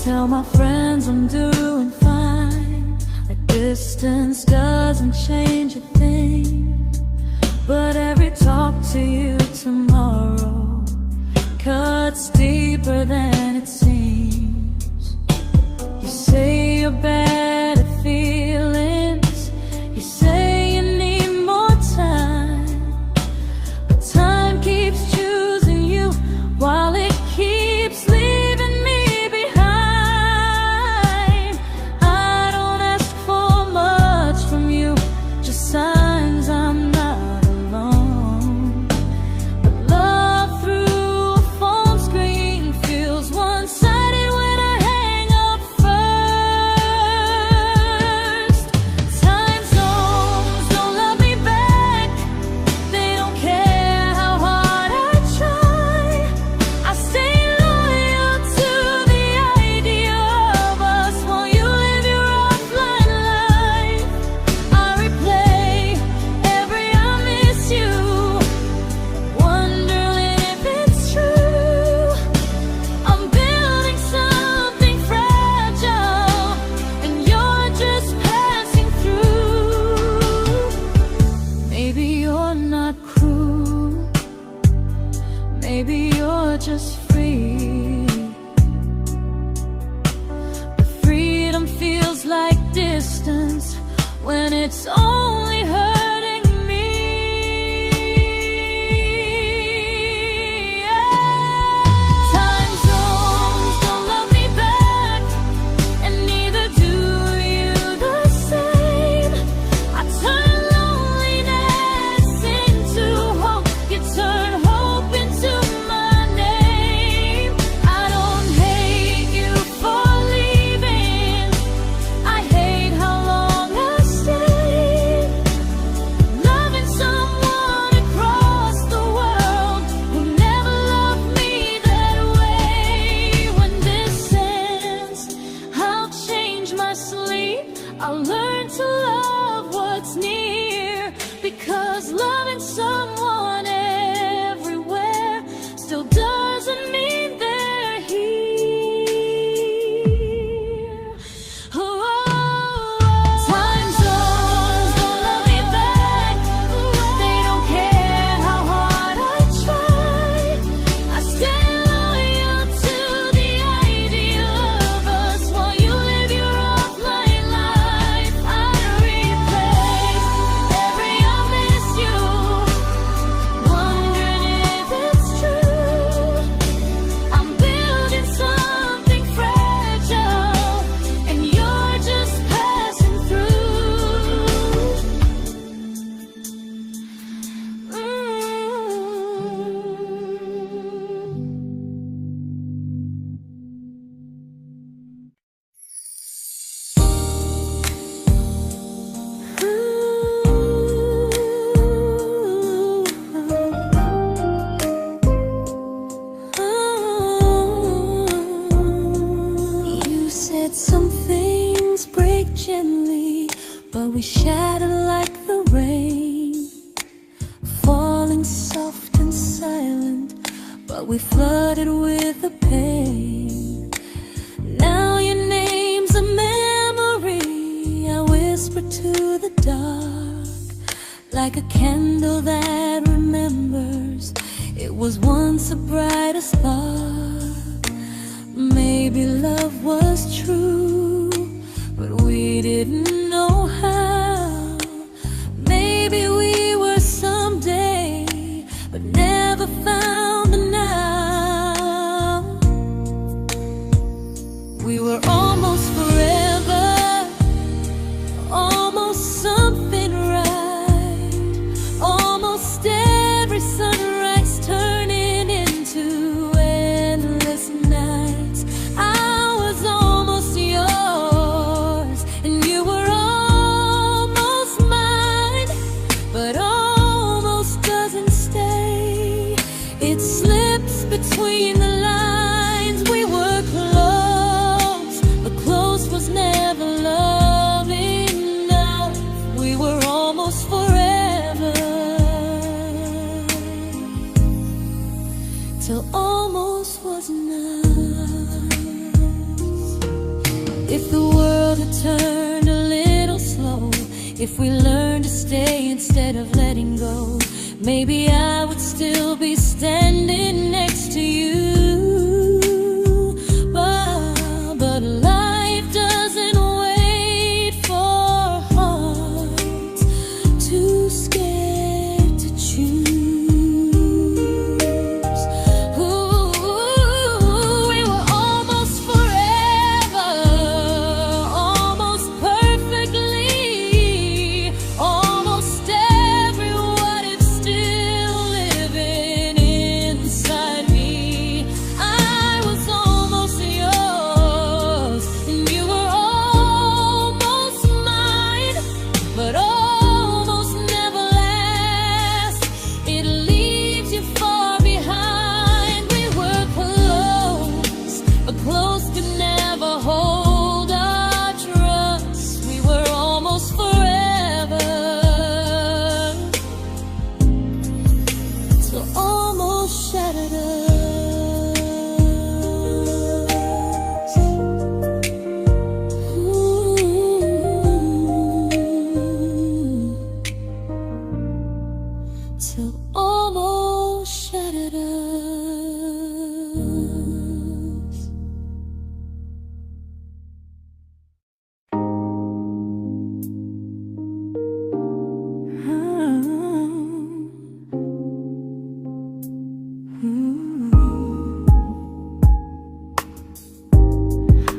Speaker 1: Tell my friends I'm doing fine, that distance doesn't change a thing. But every talk to you tomorrow cuts deeper than it seems. your better feelings. You say you need more time, but time keeps choosing you while it keeps leaving me behind. I don't ask for much from you, just signs I'm not alone. But love through a phone screen feels one-sided when I hang up first. Time zones don't love me back. They don't care how hard I try. I stay loyal to the idea of us while you live your offline life. I replay every I miss you, wondering if it's true. I'm building something fragile, and you're just passing through. Maybe you're not cruel, maybe you're just free. But freedom feels like distance when it's only hurting me. Time zones don't love me back, and neither do you the same. I turn loneliness into hope, you turn hope into my name. I don't hate you for leaving, I hate how long I stayed. Loving someone across the world who never loved me that way. When this ends, I'll change my sleep, I'll learn to love what's near, because loving someone everywhere still doesn't mean they're here. Time zones don't love me back. They don't care how hard I try. I stay loyal to the idea of us while you live your offline life. I replay every I miss you, wondering if it's true. I'm building something fragile, and you're just passing through. You said some things break gently, but we shatter like the rain, falling soft and silent, but we flooded with the pain. Now your name's a memory I whisper to the dark, like a candle that remembers it was once a brighter spark. Maybe love was true, but we didn't know how. Maybe we were someday, but never found the now. We were almost forever, almost something right, almost every sunrise turning into endless nights. I was almost yours, and you were almost mine, but almost doesn't stay. It slips between the lines. We were close, but close was never love enough. We were almost forever, till almost was enough. If the world had turned a little slow, if we learned to stay instead of letting go, maybe I would still be standing next to you. But life doesn't wait.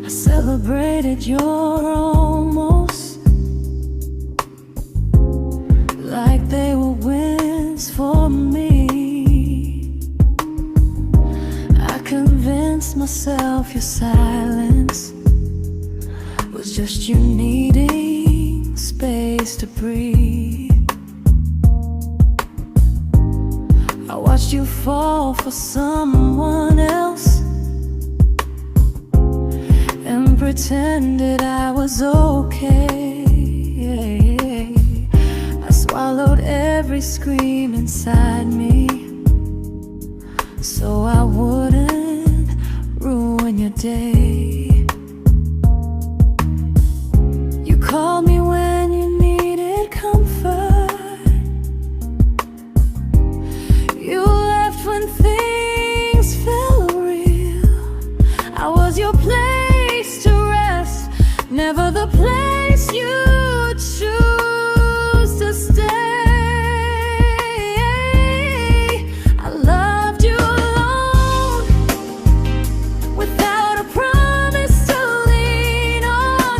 Speaker 1: I celebrated your almost like they were wins for me. I convinced myself your silence was just you needing space to breathe. I watched you fall for someone else and pretended I was okay. I swallowed every scream inside me so I wouldn't ruin your day. You called me when you needed comfort. You left when things felt real. I was your place to rest, never the place you choose to stay. I loved you alone, without a promise to lean on.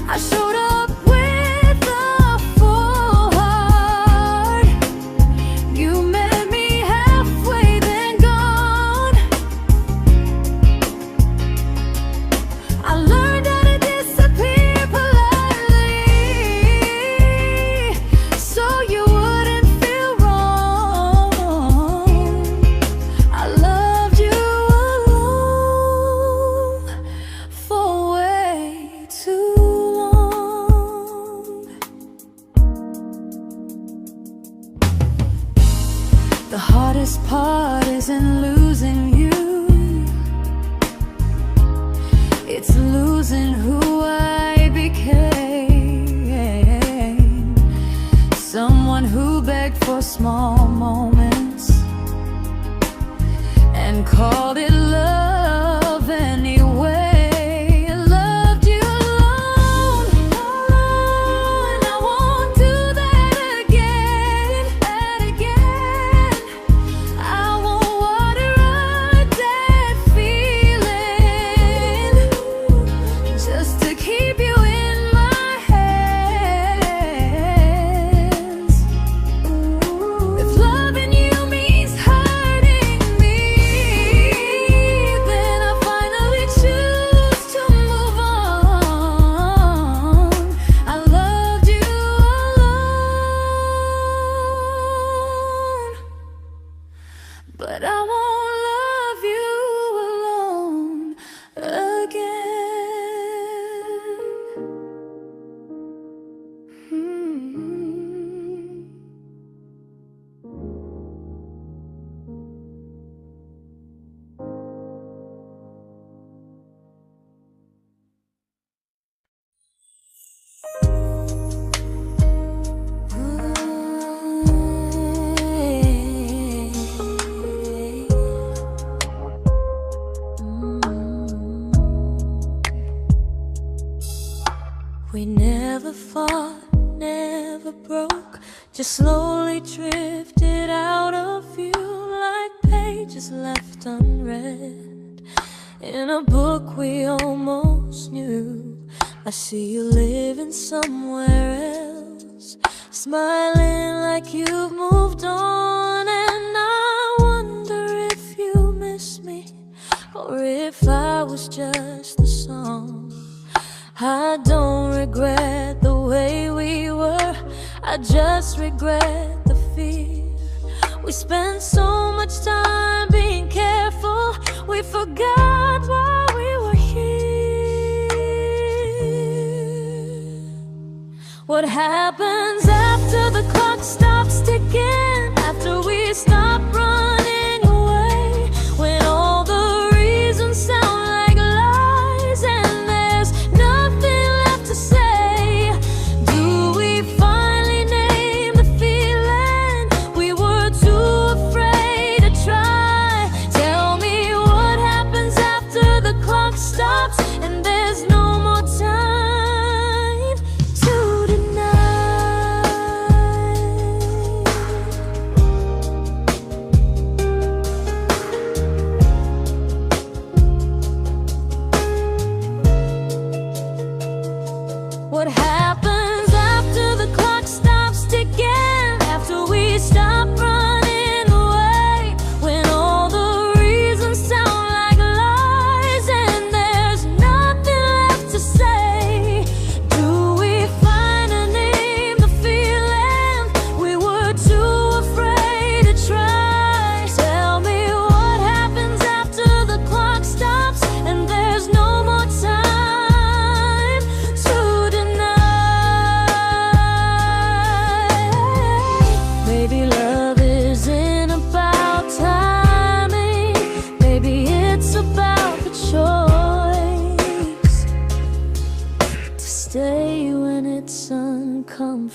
Speaker 1: I showed up with a full heart. You met me halfway, then gone. I learned how to disappear politely, so you wouldn't feel wrong. I loved you alone for way too long. The hardest part isn't losing you, it's losing who I became. Someone who begged for small moments and called it love anyway. I loved you alone, and I won't do that again. I won't water a dead feeling just to keep you in my hands. If loving you means hurting me, then I finally choose to move on. I loved you alone, but I won't love you alone again. We never fought, never broke, just slowly drifted out of view like pages left unread in a book we almost knew. I see you living somewhere else, smiling like you've moved on, and I wonder if you miss me or if I was just the song. I don't regret the way we were, I just regret the fear. We spent so much time being careful, we forgot why we were here. What happens after the clock stops ticking, after we stop running away, when all the reasons sound like lies and there's nothing left to say? Do we finally name the feeling we were too afraid to try?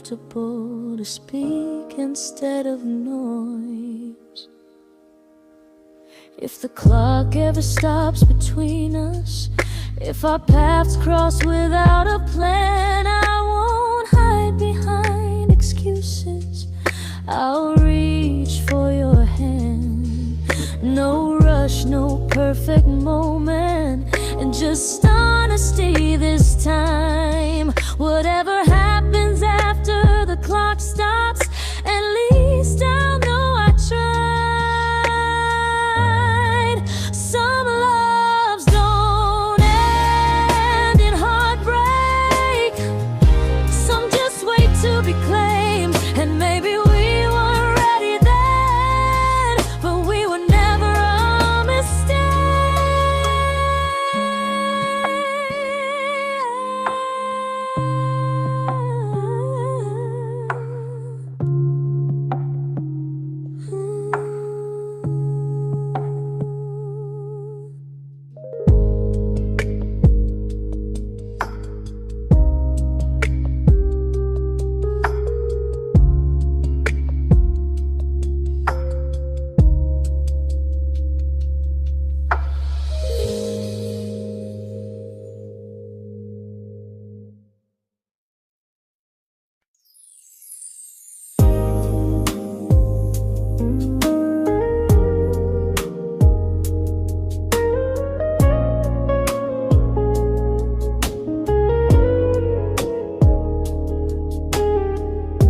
Speaker 1: comfortable to speak instead of noise. If the clock ever stops between us, if our paths cross without a plan, I won't hide behind excuses. I'll reach for your hand. No rush, no perfect moment, and just honesty this time. Whatever happens after the clock stops, at least I'll know I tried. Some loves don't end in heartbreak, some just wait to be claimed. And maybe we weren't ready then, but we were never a mistake.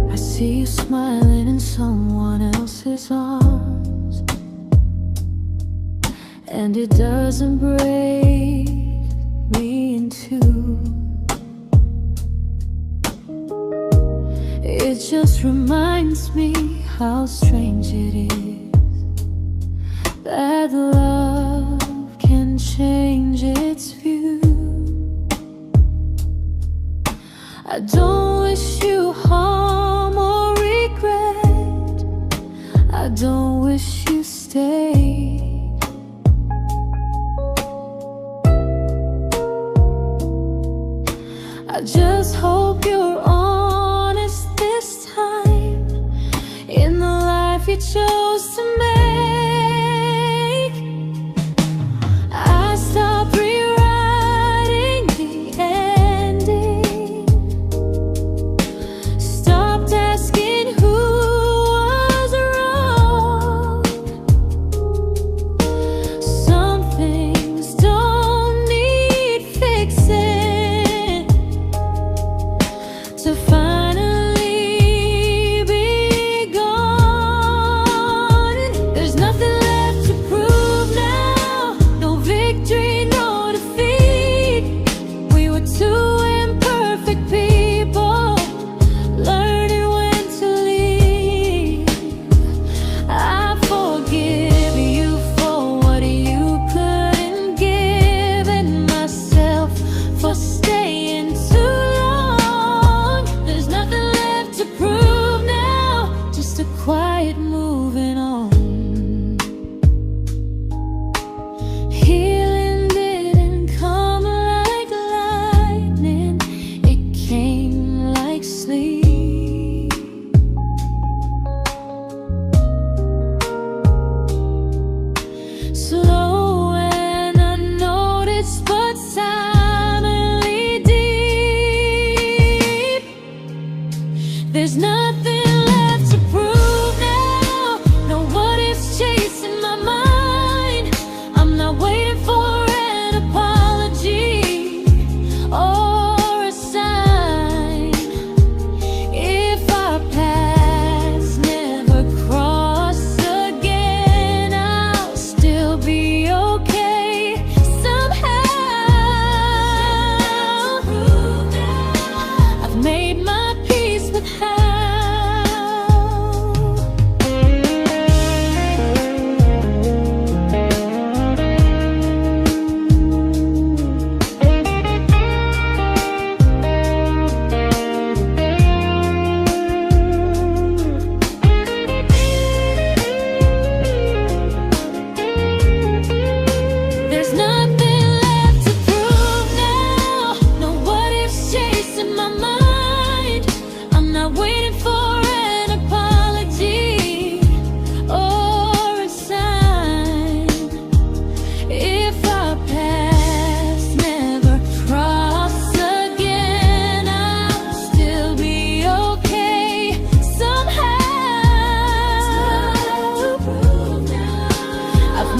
Speaker 1: I see you smiling in someone else's arms, and it doesn't break me in two. It just reminds me how strange it is that love can change its view. I don't wish you harm or regret, I don't wish you stayed. I just hope you're honest this time in the life you chose to make.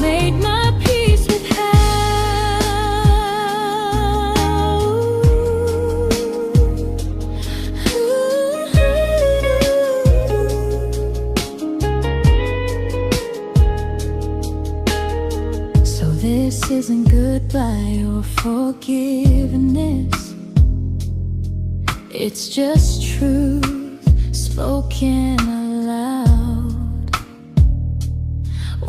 Speaker 1: made my peace with This isn't goodbye or forgiveness. It's just truth spoken aloud.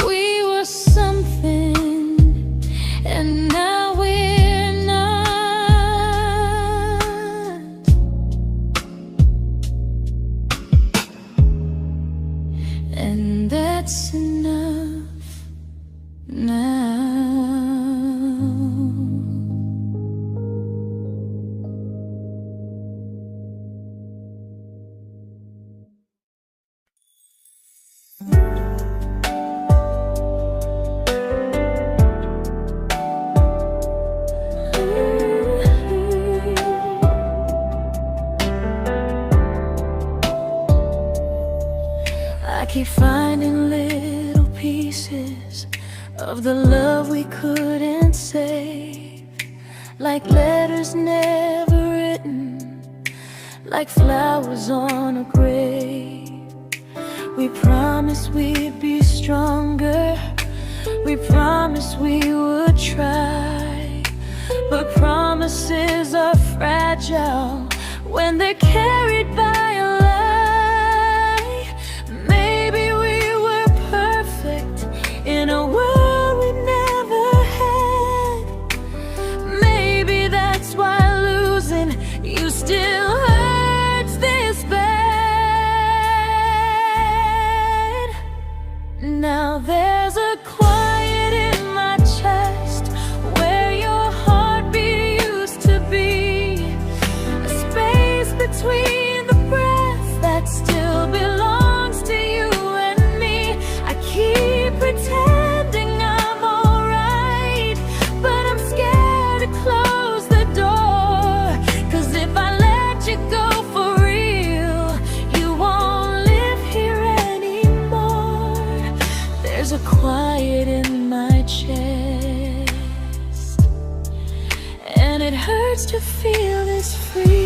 Speaker 1: We were something, and now we're not. And that's enough now. I keep finding little pieces of the love we couldn't save, like letters never written, like flowers on a grave. We promised we'd be stronger, we promised we would try, but promises are fragile when they're carried by a lie. Maybe we were perfect in a world we never had. Maybe that's why losing you still hurts this bad. Now there's a quiet in my chest where your heartbeat used to be, a space between the breaths that still belongs to you and me. I keep pretending I'm alright, but I'm scared to close the door, 'cause if I let you go for real, you won't live here anymore. There's a quiet in my chest, and it hurts to feel this free.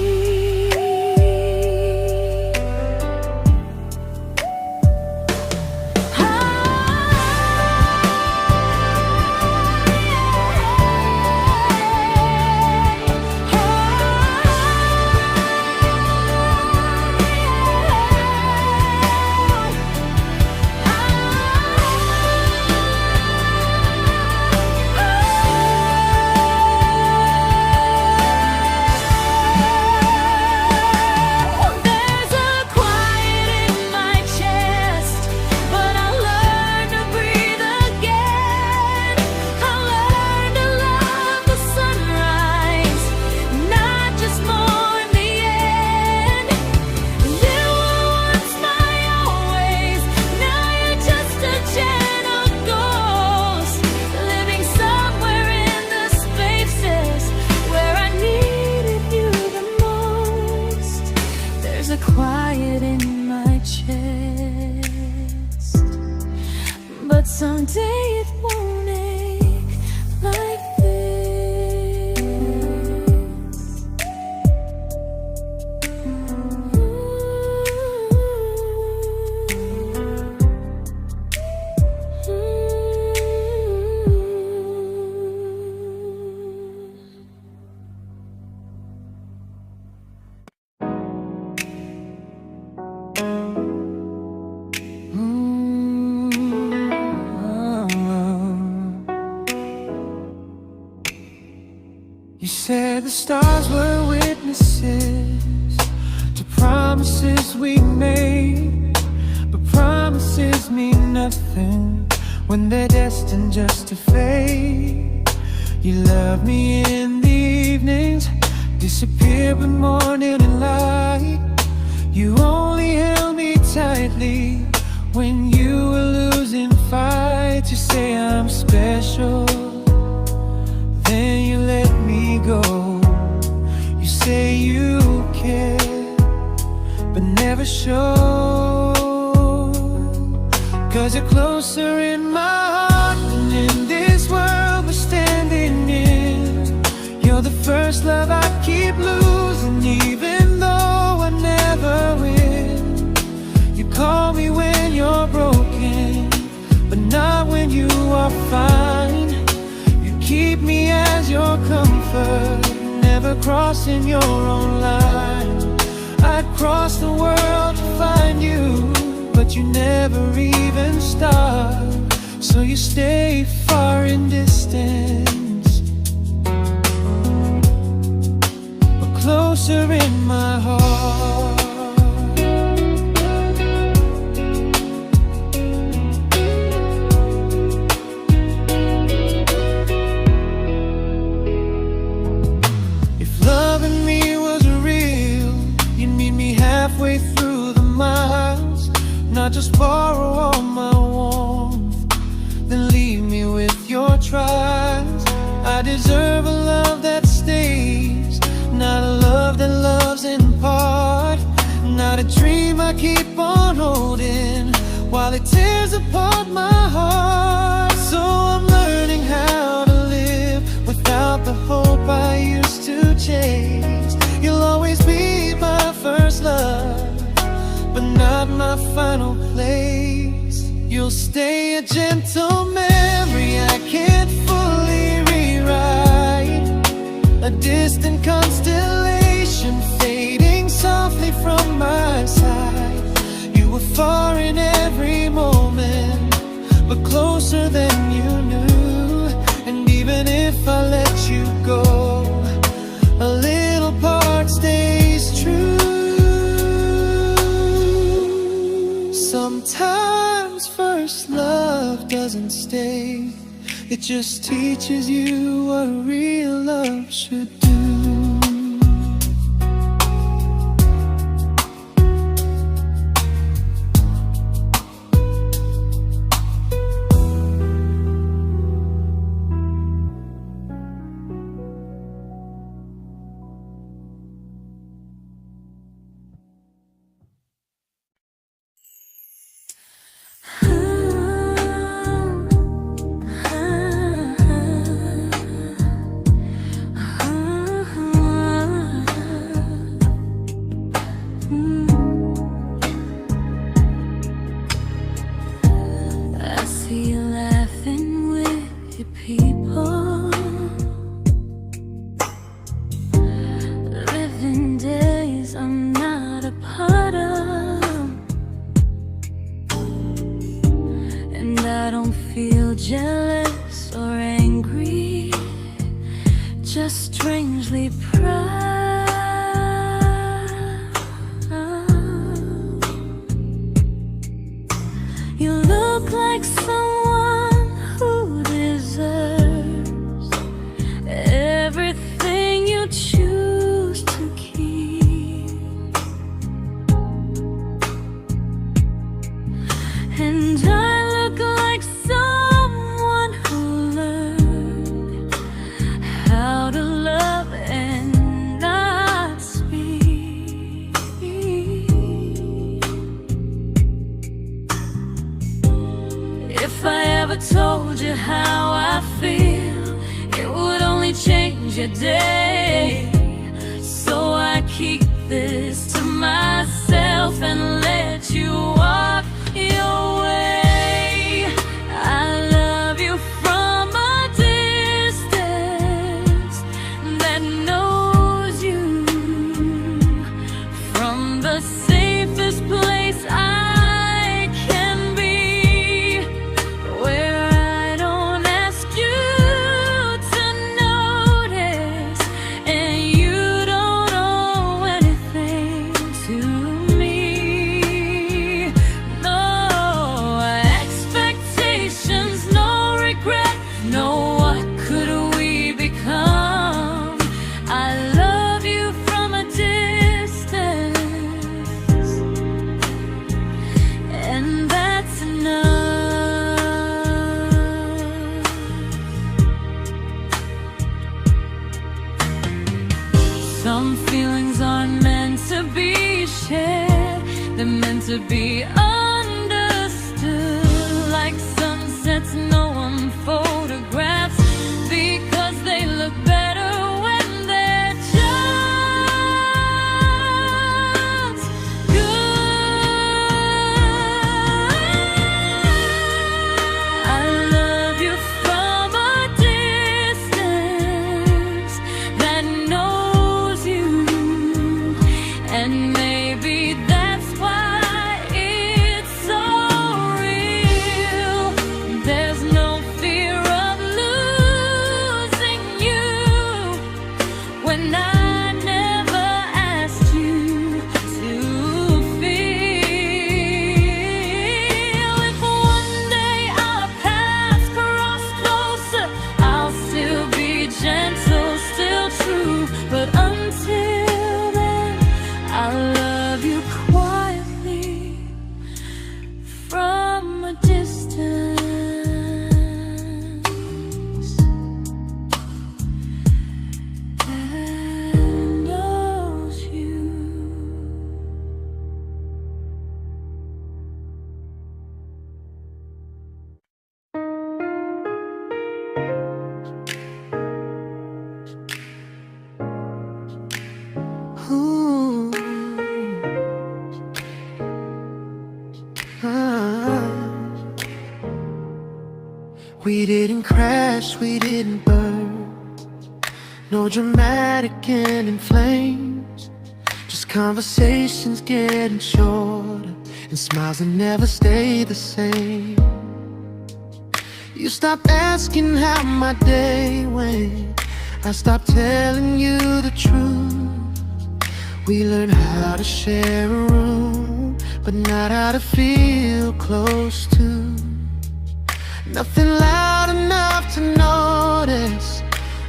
Speaker 1: Quiet in my chest, but someday it won't ache like this.
Speaker 2: You said the stars were witnesses to promises we made, but promises mean nothing when they're destined just to fade. You love me in the evenings, disappear when morning and light. You only held me tightly when you were losing fights. You say I'm special, then you let me go. You say you care, but never show, 'cause you're closer in my heart than in comfort, never crossing your own line. I'd cross the world to find you, but you never even start. So you stay far in distance, but closer in my heart. If loving me was real, you'd meet me halfway through the miles, not just borrow all my warmth, then leave me with your trials. I deserve a love that stays, not a love that loves in part, not a dream I keep on holding while it tears apart my heart. So I'm learning how to live without the hope I used to chase. You'll always be my first love, but not my final place. You'll stay a gentle memory I can't fully rewrite, a distant constellation fading softly from my side. You were far in every moment, but closer than you knew. And even if I let you go, a little part stays true. Sometimes first love doesn't stay, it just teaches you what real love should do.
Speaker 1: I see you laughing with your people, living days I'm not a part of, and I don't feel jealous or angry, just strangely proud. You look like someone who deserves everything you choose to keep, and I look like someone who learned how to love and not speak. If I ever told you how I feel, it would only change your day. So I keep this to myself and let you walk your way. I love you from a distance that knows you, from the safest place I can be, where I don't ask you to notice, and you don't owe anything to me. No expectations, no regret, no what could we become. I love you from a distance, and that's enough. Some feelings aren't meant to be shared, they're meant to be understood, like sunsets no one photographs, because they look better when they're just good. I love you from a distance,
Speaker 2: We didn't crash, we didn't burn. No dramatic end in flames. Just conversations getting shorter, and smiles that never stay the same. You stopped asking how my day went. I stopped telling you the truth. We learned how to share a room, but not how to feel close to. Nothing loud enough to notice,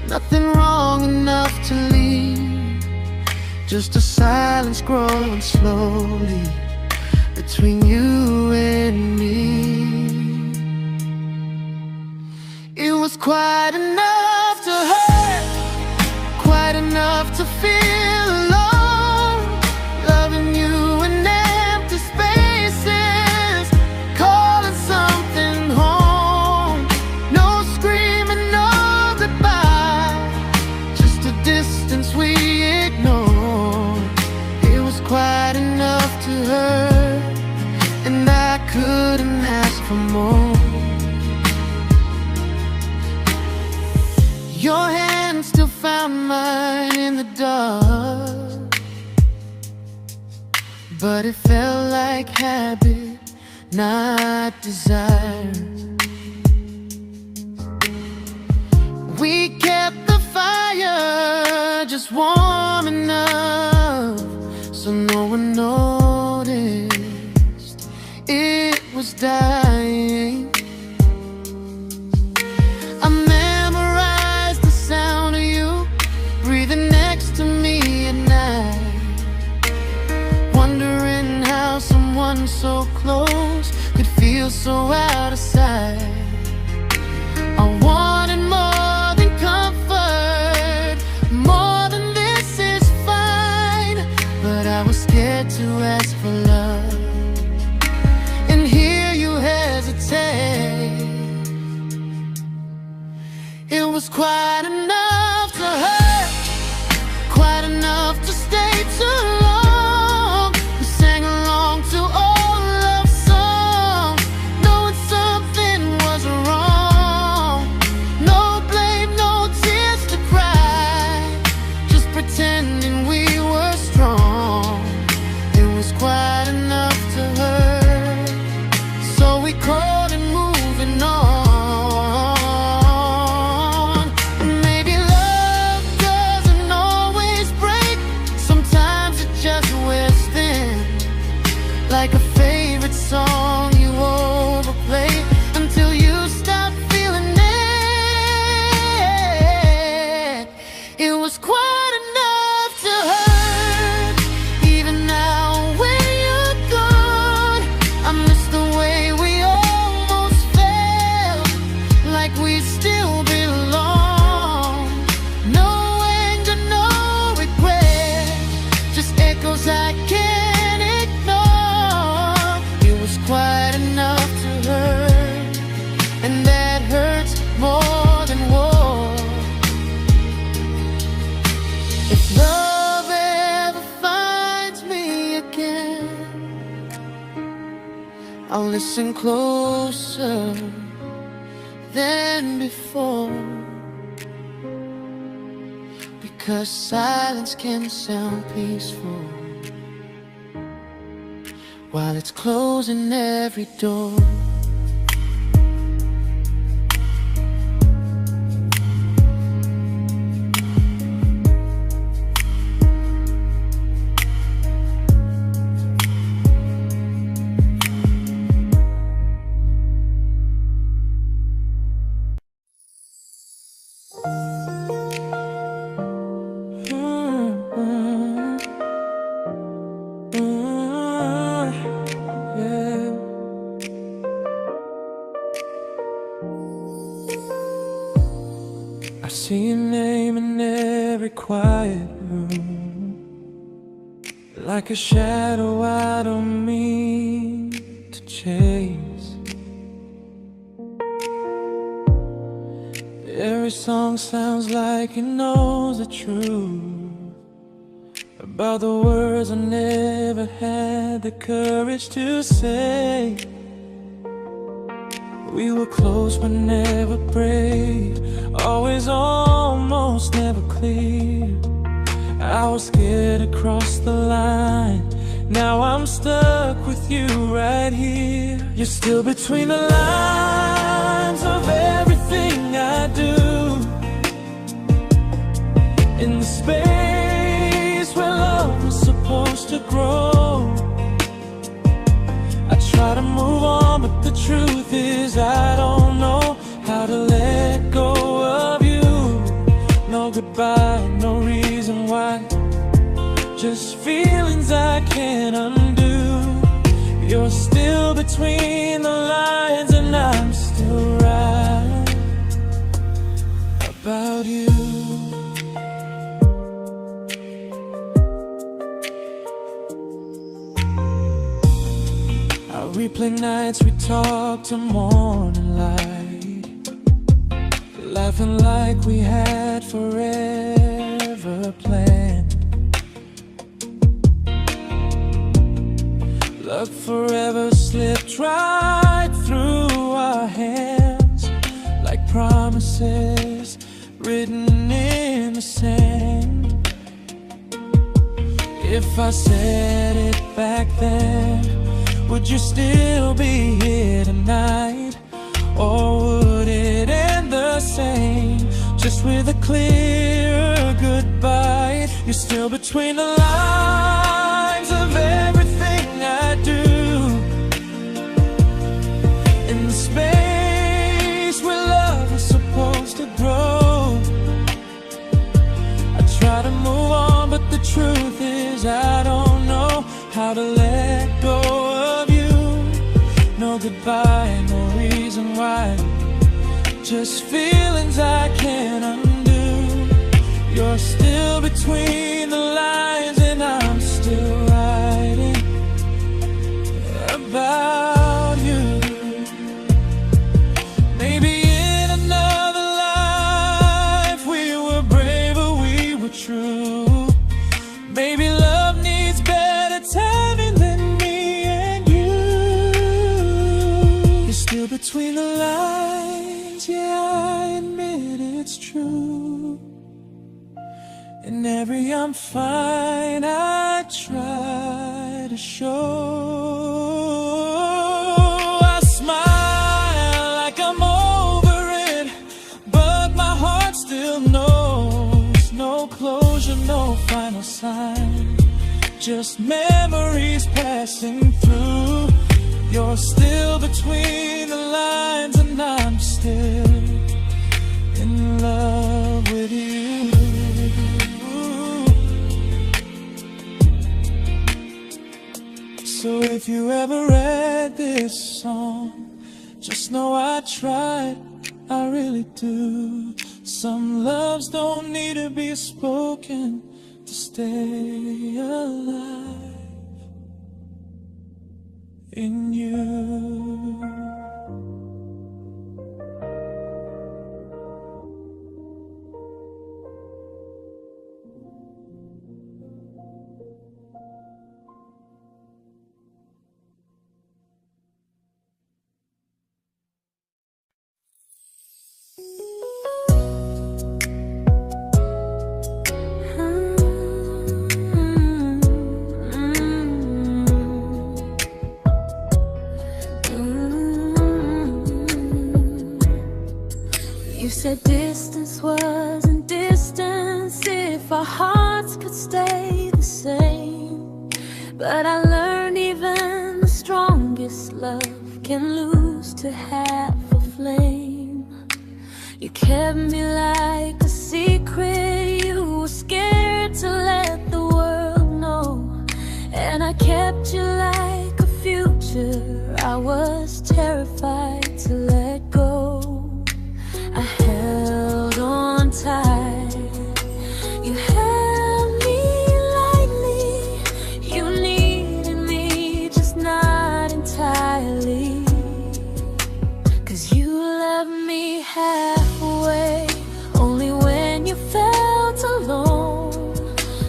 Speaker 2: nothing wrong enough to leave. Just a silence growing slowly between you and me. It was quite enough to hurt, quite enough to feel alone. Loving you in empty spaces, calling something home. No screaming, no goodbye, just a distance we ignored. It was quite enough to hurt, and I couldn't ask for more. Your hand still found mine in the dark, but it felt like habit, not desire. We kept the fire just warm enough so no one noticed it was dying. I memorized the sound of you breathing next to me at night, wondering how someone so close could feel so out of sight. I wanted more than comfort, more than this is fine, but I was scared to ask for love and hear you hesitate. It was quite enough to hurt, quite enough to stay too long. We sang along to old love songs, knowing something was wrong. No blame, no tears to cry, just pretending we were strong. It was quite enough to hurt, so we called and moving on. Like a favorite song you overplay until you stop feeling it. It was quite enough to hurt. Even now when you're gone, I miss the way we almost felt, like we still belong. No anger, no regret, just echoes I can't ignore. It was quite enough to hurt, and that hurts more than war. If love ever finds me again, I'll listen closer than before, because silence can sound peaceful while it's closing every door. I see your name in every quiet room, like a shadow I don't mean to chase. Every song sounds like it knows the truth about the words I never had the courage to say. We were close but never prayed, always almost never clear. I was scared to cross the line, now I'm stuck with you right here. You're still between the lines of everything I do, in the space where love was supposed to grow. I try to move on, but the truth is I don't know how to let go of you. No goodbye, no reason why, just feelings I can't undo. You're still between the lines and I'm still right about you. I replay nights we talk to morning light, laughing like we had forever planned. Luck forever slipped right through our hands, like promises written in the sand. If I said it back then, would you still be here tonight? Or would it end the same, just with a clear goodbye? You're still between the lines of everything I do, in the space where love was supposed to grow. I try to move on, but the truth is I don't know how to let go of you. No goodbye, no reason why, just feelings I can't undo. You're still between the lines and I'm still writing about you. Maybe in another life we were braver, we were true. Maybe love needs better timing than me and you. You're still between the lines, yeah, I admit it's true. In every I'm fine I try to show. I smile like I'm over it, but my heart still knows. No closure, no final sign, just memories passing through. You're still between the lines and I'm still in love with you. So if you ever read this song, just know I tried, I really do. Some loves don't need to be spoken to stay alive in you.
Speaker 1: You said distance wasn't distance if our hearts could stay the same. But I learned even the strongest love can lose to half a flame. You kept me like a secret, you were scared to let the world know. And I kept you like a future, I was terrified to let go. I held on tight, you held me lightly. You needed me, just not entirely. 'Cause you left me halfway, only when you felt alone.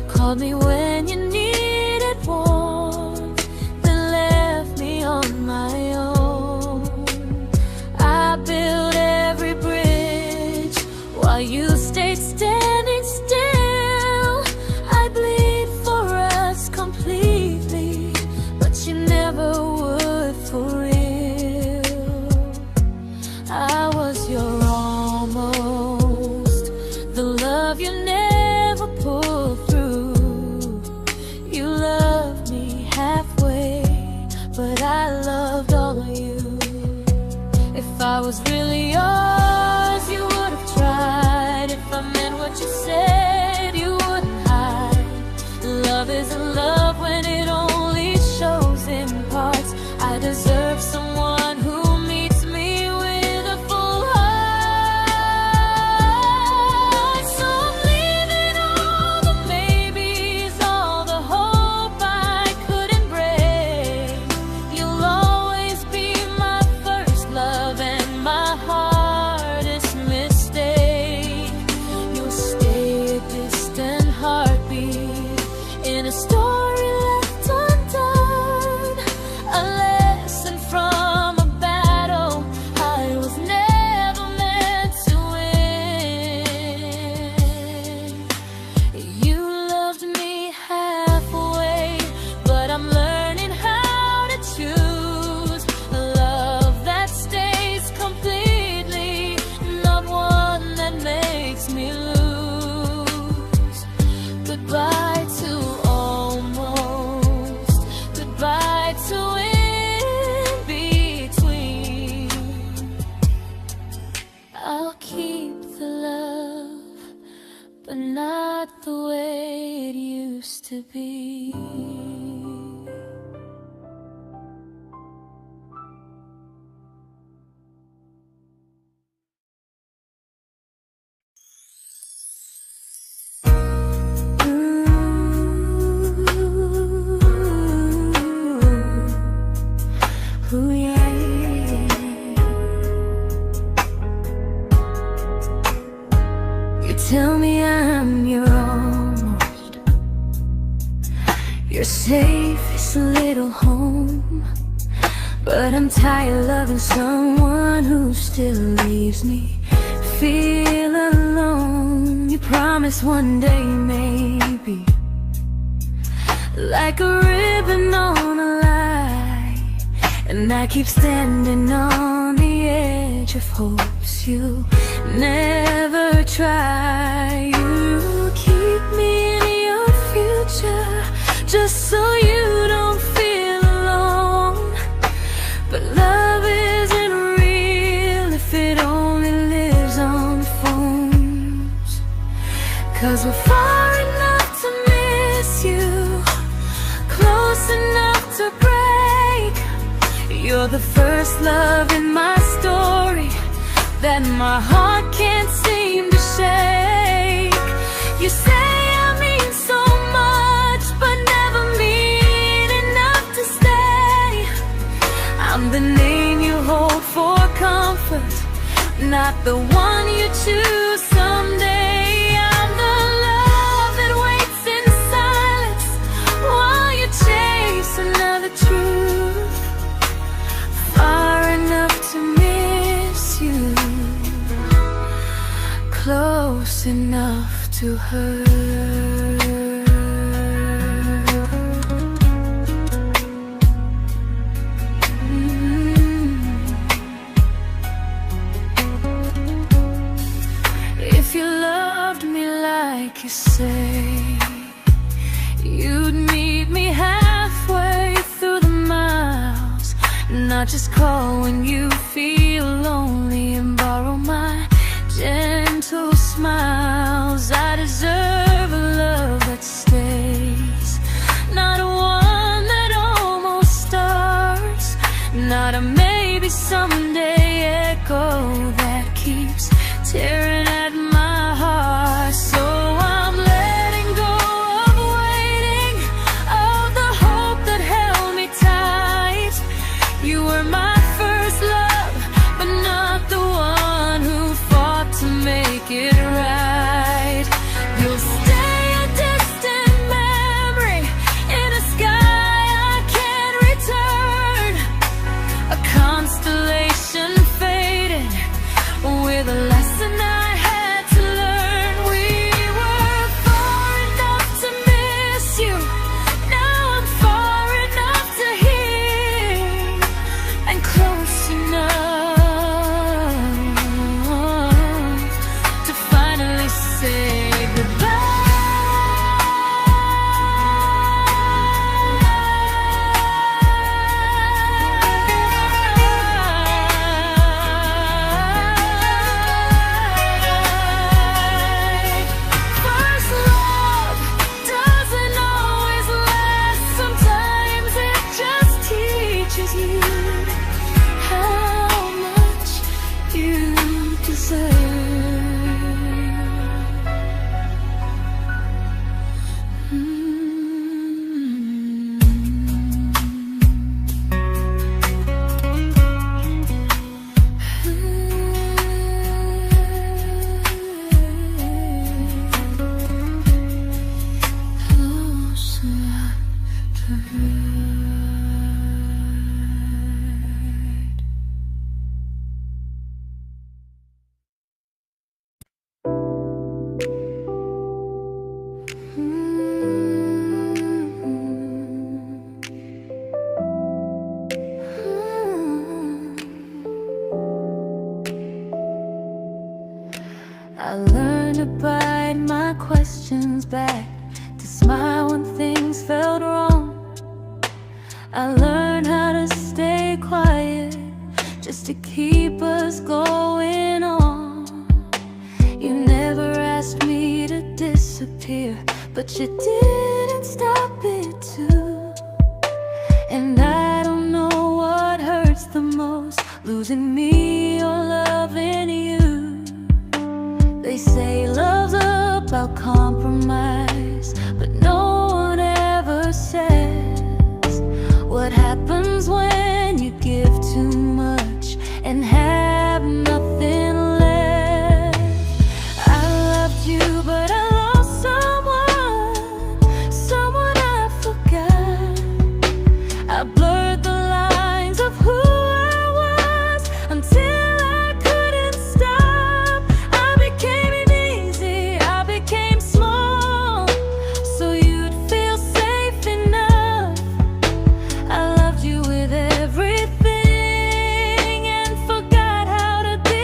Speaker 1: Called me when you needed warmth, then left me on my own. I you stayed standing still. I bleed for us completely, but you never would for real. I was your almost, the love you never pulled through. You loved me halfway, but I loved all of you. If I was really yours, you would have tried. If I meant what you said, you wouldn't hide. Love isn't love when it only shows in parts. I deserve someone who meets me with a full heart. So I'm leaving all the maybes, all the hope I couldn't break. You'll always be my first love and my hardest mistake. You'll stay a distant heartbeat in a story left undone, a lesson from a battle I was never meant to win. You loved me halfway, but I'm learning how to choose a love that stays completely, not one that makes me lose. Goodbye to almost, goodbye to in between. I'll keep the love, but not the way it used to be. Ooh, yeah. You tell me I'm your almost, your safest little home, but I'm tired loving someone who still leaves me feel alone. You promise one day maybe, like a ribbon on a line, and I keep standing on the edge of hopes you never try. You keep me in your future just so you don't feel alone. But love isn't real if it only lives on phones. 'Cause we're far enough to miss you, close enough to break. You're the first love in my story that my heart can't seem to shake. You say I mean so much, but never mean enough to stay. I'm the name you hold for comfort, not the one you choose someday. I'm the love that waits in silence while you chase another truth. Far enough to miss you, close enough to hurt. If you loved me like you say, you'd meet me halfway through the miles, not just call when you feel lonely and borrow my gentle smiles. I deserve a love that stays, not one that almost starts, not a maybe someday echo that keeps tearing at my heart. So I'm letting go of waiting, of the hope that held me tight. You were my first love, but not the one who fought to make it right. You'll stay a distant memory in a sky I can't return, a constellation faded with a lesson I I learned to bite my questions back, to smile when things felt wrong. I learned how to stay quiet, just to keep us going on. You never asked me to disappear, but you didn't stop it too. And I don't know what hurts the most, losing me or loving you. They say love's about compromise, but no one ever says what happens when you give too much and have nothing left. I loved you, but I lost someone I forgot. I blurred the lines of who I was until I couldn't stop. I became easy, I became small, so you'd feel safe enough. I loved you with everything and forgot how to be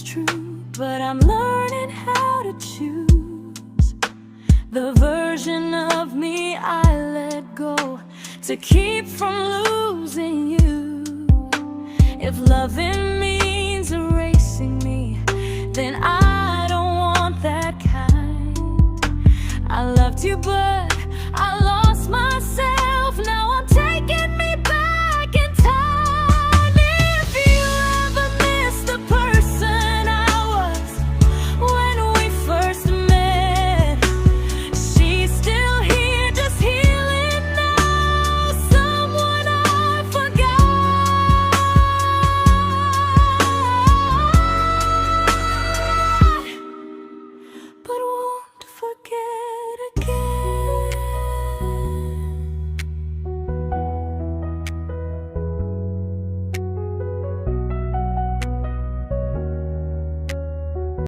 Speaker 1: true, but I'm learning how to choose the version of me I let go to keep from losing you. If loving means erasing me, then I don't want that kind. I loved you, but I lost myself.